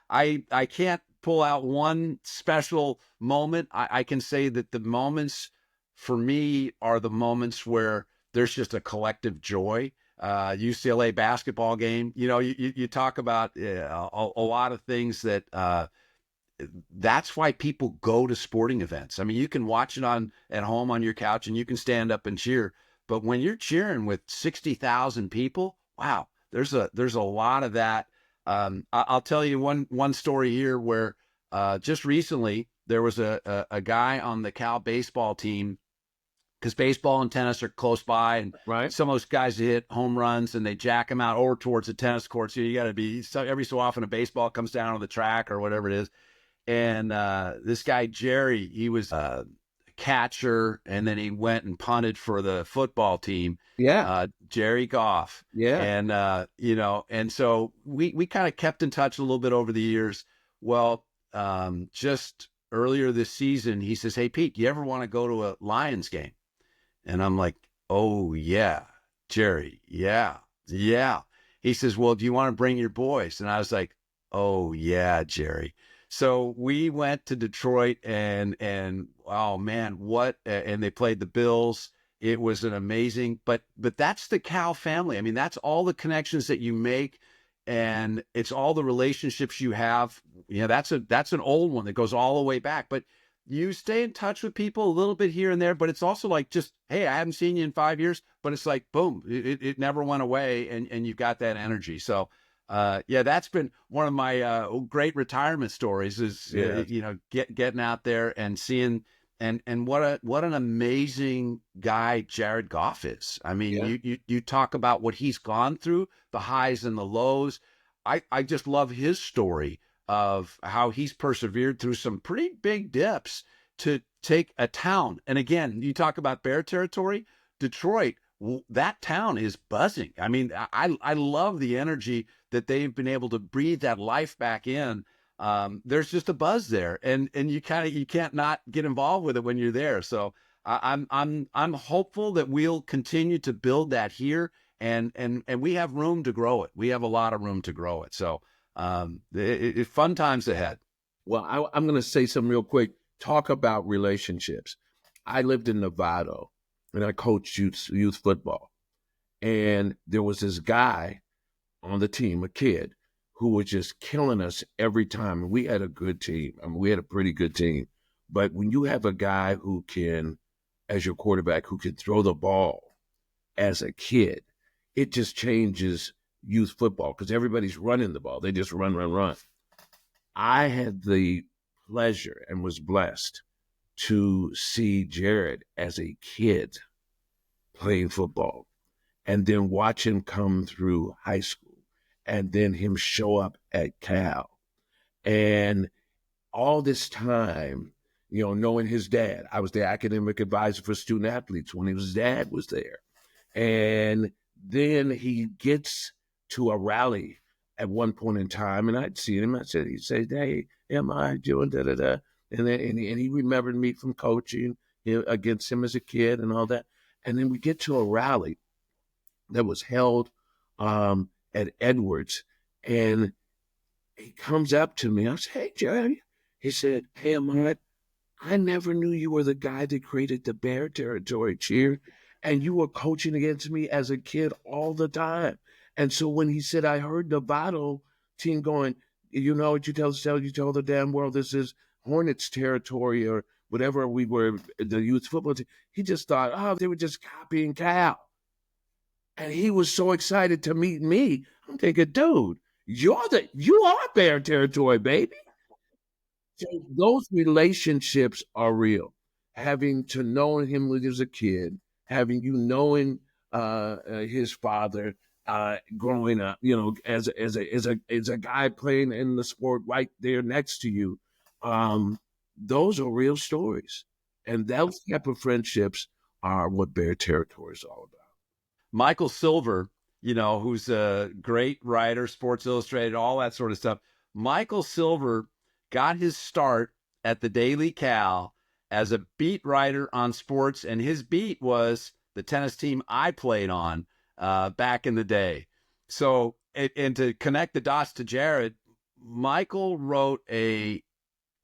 I can't pull out one special moment. I can say that the moments for me are the moments where there's just a collective joy. UCLA basketball game, you talk about a lot of things that that's why people go to sporting events. I mean, you can watch it at home on your couch and you can stand up and cheer, but when you're cheering with 60,000 people, wow, there's a lot of that. I'll tell you one story here where just recently there was a guy on the Cal baseball team, because baseball and tennis are close by, and Right. some of those guys hit home runs and they jack them out over towards the tennis courts. So you got to be every so often a baseball comes down on the track or whatever it is. And this guy Jerry, he was a catcher, and then he went and punted for the football team. Yeah. Jerry Goff. Yeah. And, and so we kind of kept in touch a little bit over the years. Well, just earlier this season, he says, "Hey, Pete, do you ever want to go to a Lions game?" And I'm like, "Oh, yeah, Jerry. Yeah. Yeah." He says, "Well, do you want to bring your boys?" And I was like, "Oh, yeah, Jerry." So we went to Detroit and oh man, and they played the Bills. It was an amazing, but that's the Cal family. I mean, that's all the connections that you make, and it's all the relationships you have. That's an old one that goes all the way back, but you stay in touch with people a little bit here and there, but it's also like just, hey, I haven't seen you in 5 years, but it's like, boom, it never went away, and you've got that energy. So that's been one of my great retirement stories is, getting out there and seeing, and what an amazing guy Jared Goff is. I mean, you talk about what he's gone through, the highs and the lows. I just love his story of how he's persevered through some pretty big dips to take a town. And again, you talk about Bear Territory, Detroit, that town is buzzing. I mean, I love the energy that they've been able to breathe that life back in. There's just a buzz there, and you can't not get involved with it when you're there. So I'm hopeful that we'll continue to build that here, and we have room to grow it. We have a lot of room to grow it. So fun times ahead. Well, I'm going to say something real quick. Talk about relationships. I lived in Nevada, and I coached youth football. And there was this guy on the team, a kid, who was just killing us every time. And we had a good team. I mean, we had a pretty good team. But when you have a guy who can, as your quarterback, who can throw the ball as a kid, it just changes youth football because everybody's running the ball. They just run. I had the pleasure and was blessed to see Jared as a kid playing football and then watch him come through high school and then him show up at Cal. And all this time, knowing his dad, I was the academic advisor for student athletes when his dad was there. And then he gets to a rally at one point in time, and I'd seen him. He'd say, "Hey, am I doing da-da-da?" And he remembered me from coaching against him as a kid and all that. And then we get to a rally that was held at Edwards. And he comes up to me. I said, "Hey, Jerry." He said, "Hey, Ahmad, I never knew you were the guy that created the Bear Territory cheer. And you were coaching against me as a kid all the time." And so when he said, "I heard the Novato team going, you know what you tell the damn world this is Hornets territory," or whatever we were, the youth football team, he just thought, oh, they were just copying Cal. And he was so excited to meet me. I'm thinking, dude, you are Bear Territory, baby. So those relationships are real. Having to know him when he was a kid, having knowing his father growing up, as a guy playing in the sport right there next to you, those are real stories, and those type of friendships are what Bear Territory is all about. Michael Silver, who's a great writer, Sports Illustrated, all that sort of stuff. Michael Silver got his start at the Daily Cal as a beat writer on sports, and his beat was the tennis team I played on back in the day. So, and to connect the dots to Jared, Michael wrote a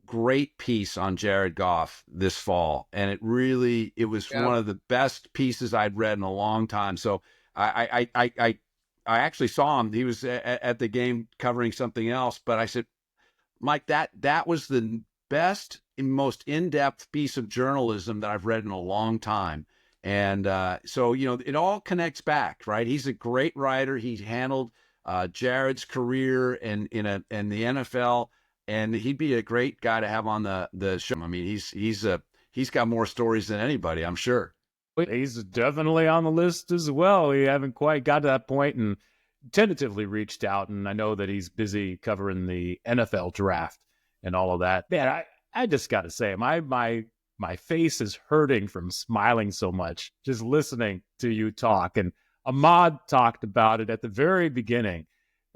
great piece on Jared Goff this fall, and it was one of the best pieces I'd read in a long time. So I actually saw him. He was at the game covering something else, but I said, Mike, that was the best and most in-depth piece of journalism that I've read in a long time. And so it all connects back, right? He's a great writer. He handled Jared's career in the NFL. And he'd be a great guy to have on the show. I mean, he's got more stories than anybody, I'm sure. He's definitely on the list as well. We haven't quite got to that point and tentatively reached out. And I know that he's busy covering the NFL draft and all of that. Man, I just got to say, my face is hurting from smiling so much just listening to you talk. And Ahmad talked about it at the very beginning.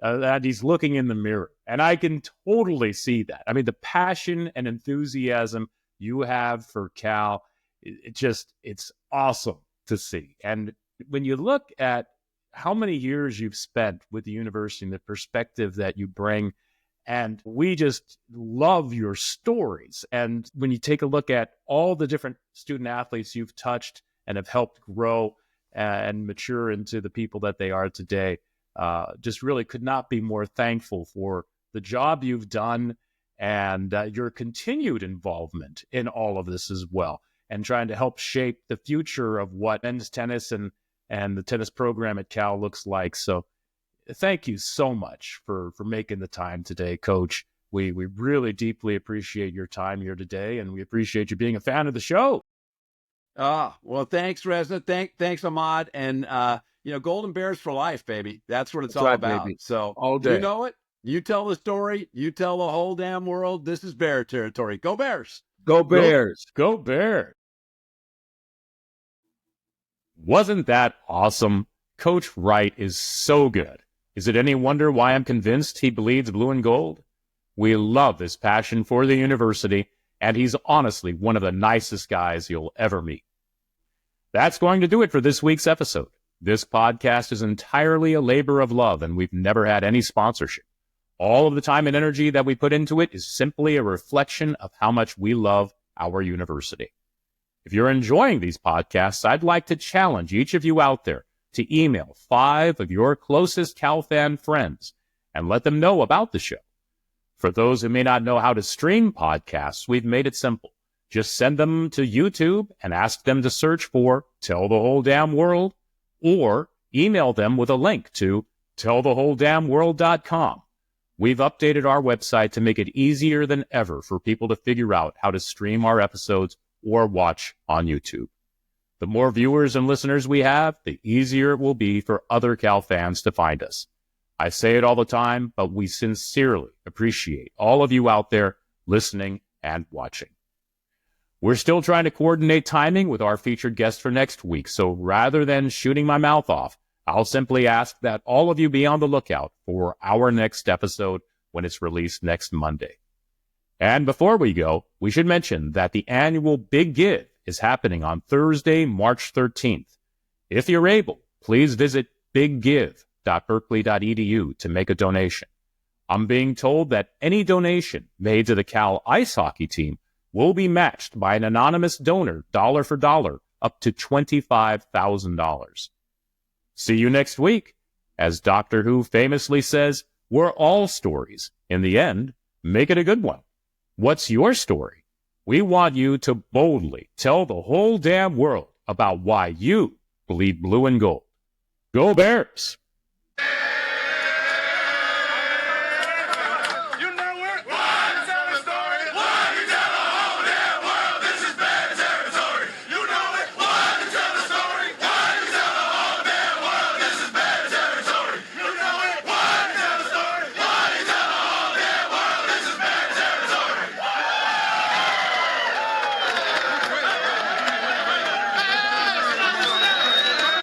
That he's looking in the mirror. And I can totally see that. I mean, the passion and enthusiasm you have for Cal, it's awesome to see. And when you look at how many years you've spent with the university and the perspective that you bring, and we just love your stories. And when you take a look at all the different student athletes you've touched and have helped grow and mature into the people that they are today, just really could not be more thankful for the job you've done and your continued involvement in all of this as well, and trying to help shape the future of what men's tennis and the tennis program at Cal looks like. So thank you so much for making the time today, Coach. We really deeply appreciate your time here today, and we appreciate you being a fan of the show. Well, thanks, Reza. Thanks, Ahmad. And Golden Bears for life, baby. That's what it's all about. Baby. So all day. You know it. You tell the story. You tell the whole damn world. This is Bear Territory. Go Bears. Go Bears. Go Bears. Wasn't that awesome? Coach Wright is so good. Is it any wonder why I'm convinced he bleeds blue and gold? We love his passion for the university, and he's honestly one of the nicest guys you'll ever meet. That's going to do it for this week's episode. This podcast is entirely a labor of love, and we've never had any sponsorship. All of the time and energy that we put into it is simply a reflection of how much we love our university. If you're enjoying these podcasts, I'd like to challenge each of you out there to email 5 of your closest Cal fan friends and let them know about the show. For those who may not know how to stream podcasts, we've made it simple. Just send them to YouTube and ask them to search for Tell the Whole Damn World, or email them with a link to tellthewholedamnworld.com. We've updated our website to make it easier than ever for people to figure out how to stream our episodes or watch on YouTube. The more viewers and listeners we have, the easier it will be for other Cal fans to find us. I say it all the time, but we sincerely appreciate all of you out there listening and watching. We're still trying to coordinate timing with our featured guest for next week, so rather than shooting my mouth off, I'll simply ask that all of you be on the lookout for our next episode when it's released next Monday. And before we go, we should mention that the annual Big Give is happening on Thursday, March 13th. If you're able, please visit biggive.berkeley.edu to make a donation. I'm being told that any donation made to the Cal ice hockey team will be matched by an anonymous donor, dollar for dollar, up to $25,000. See you next week. As Doctor Who famously says, we're all stories. In the end, make it a good one. What's your story? We want you to boldly tell the whole damn world about why you bleed blue and gold. Go Bears!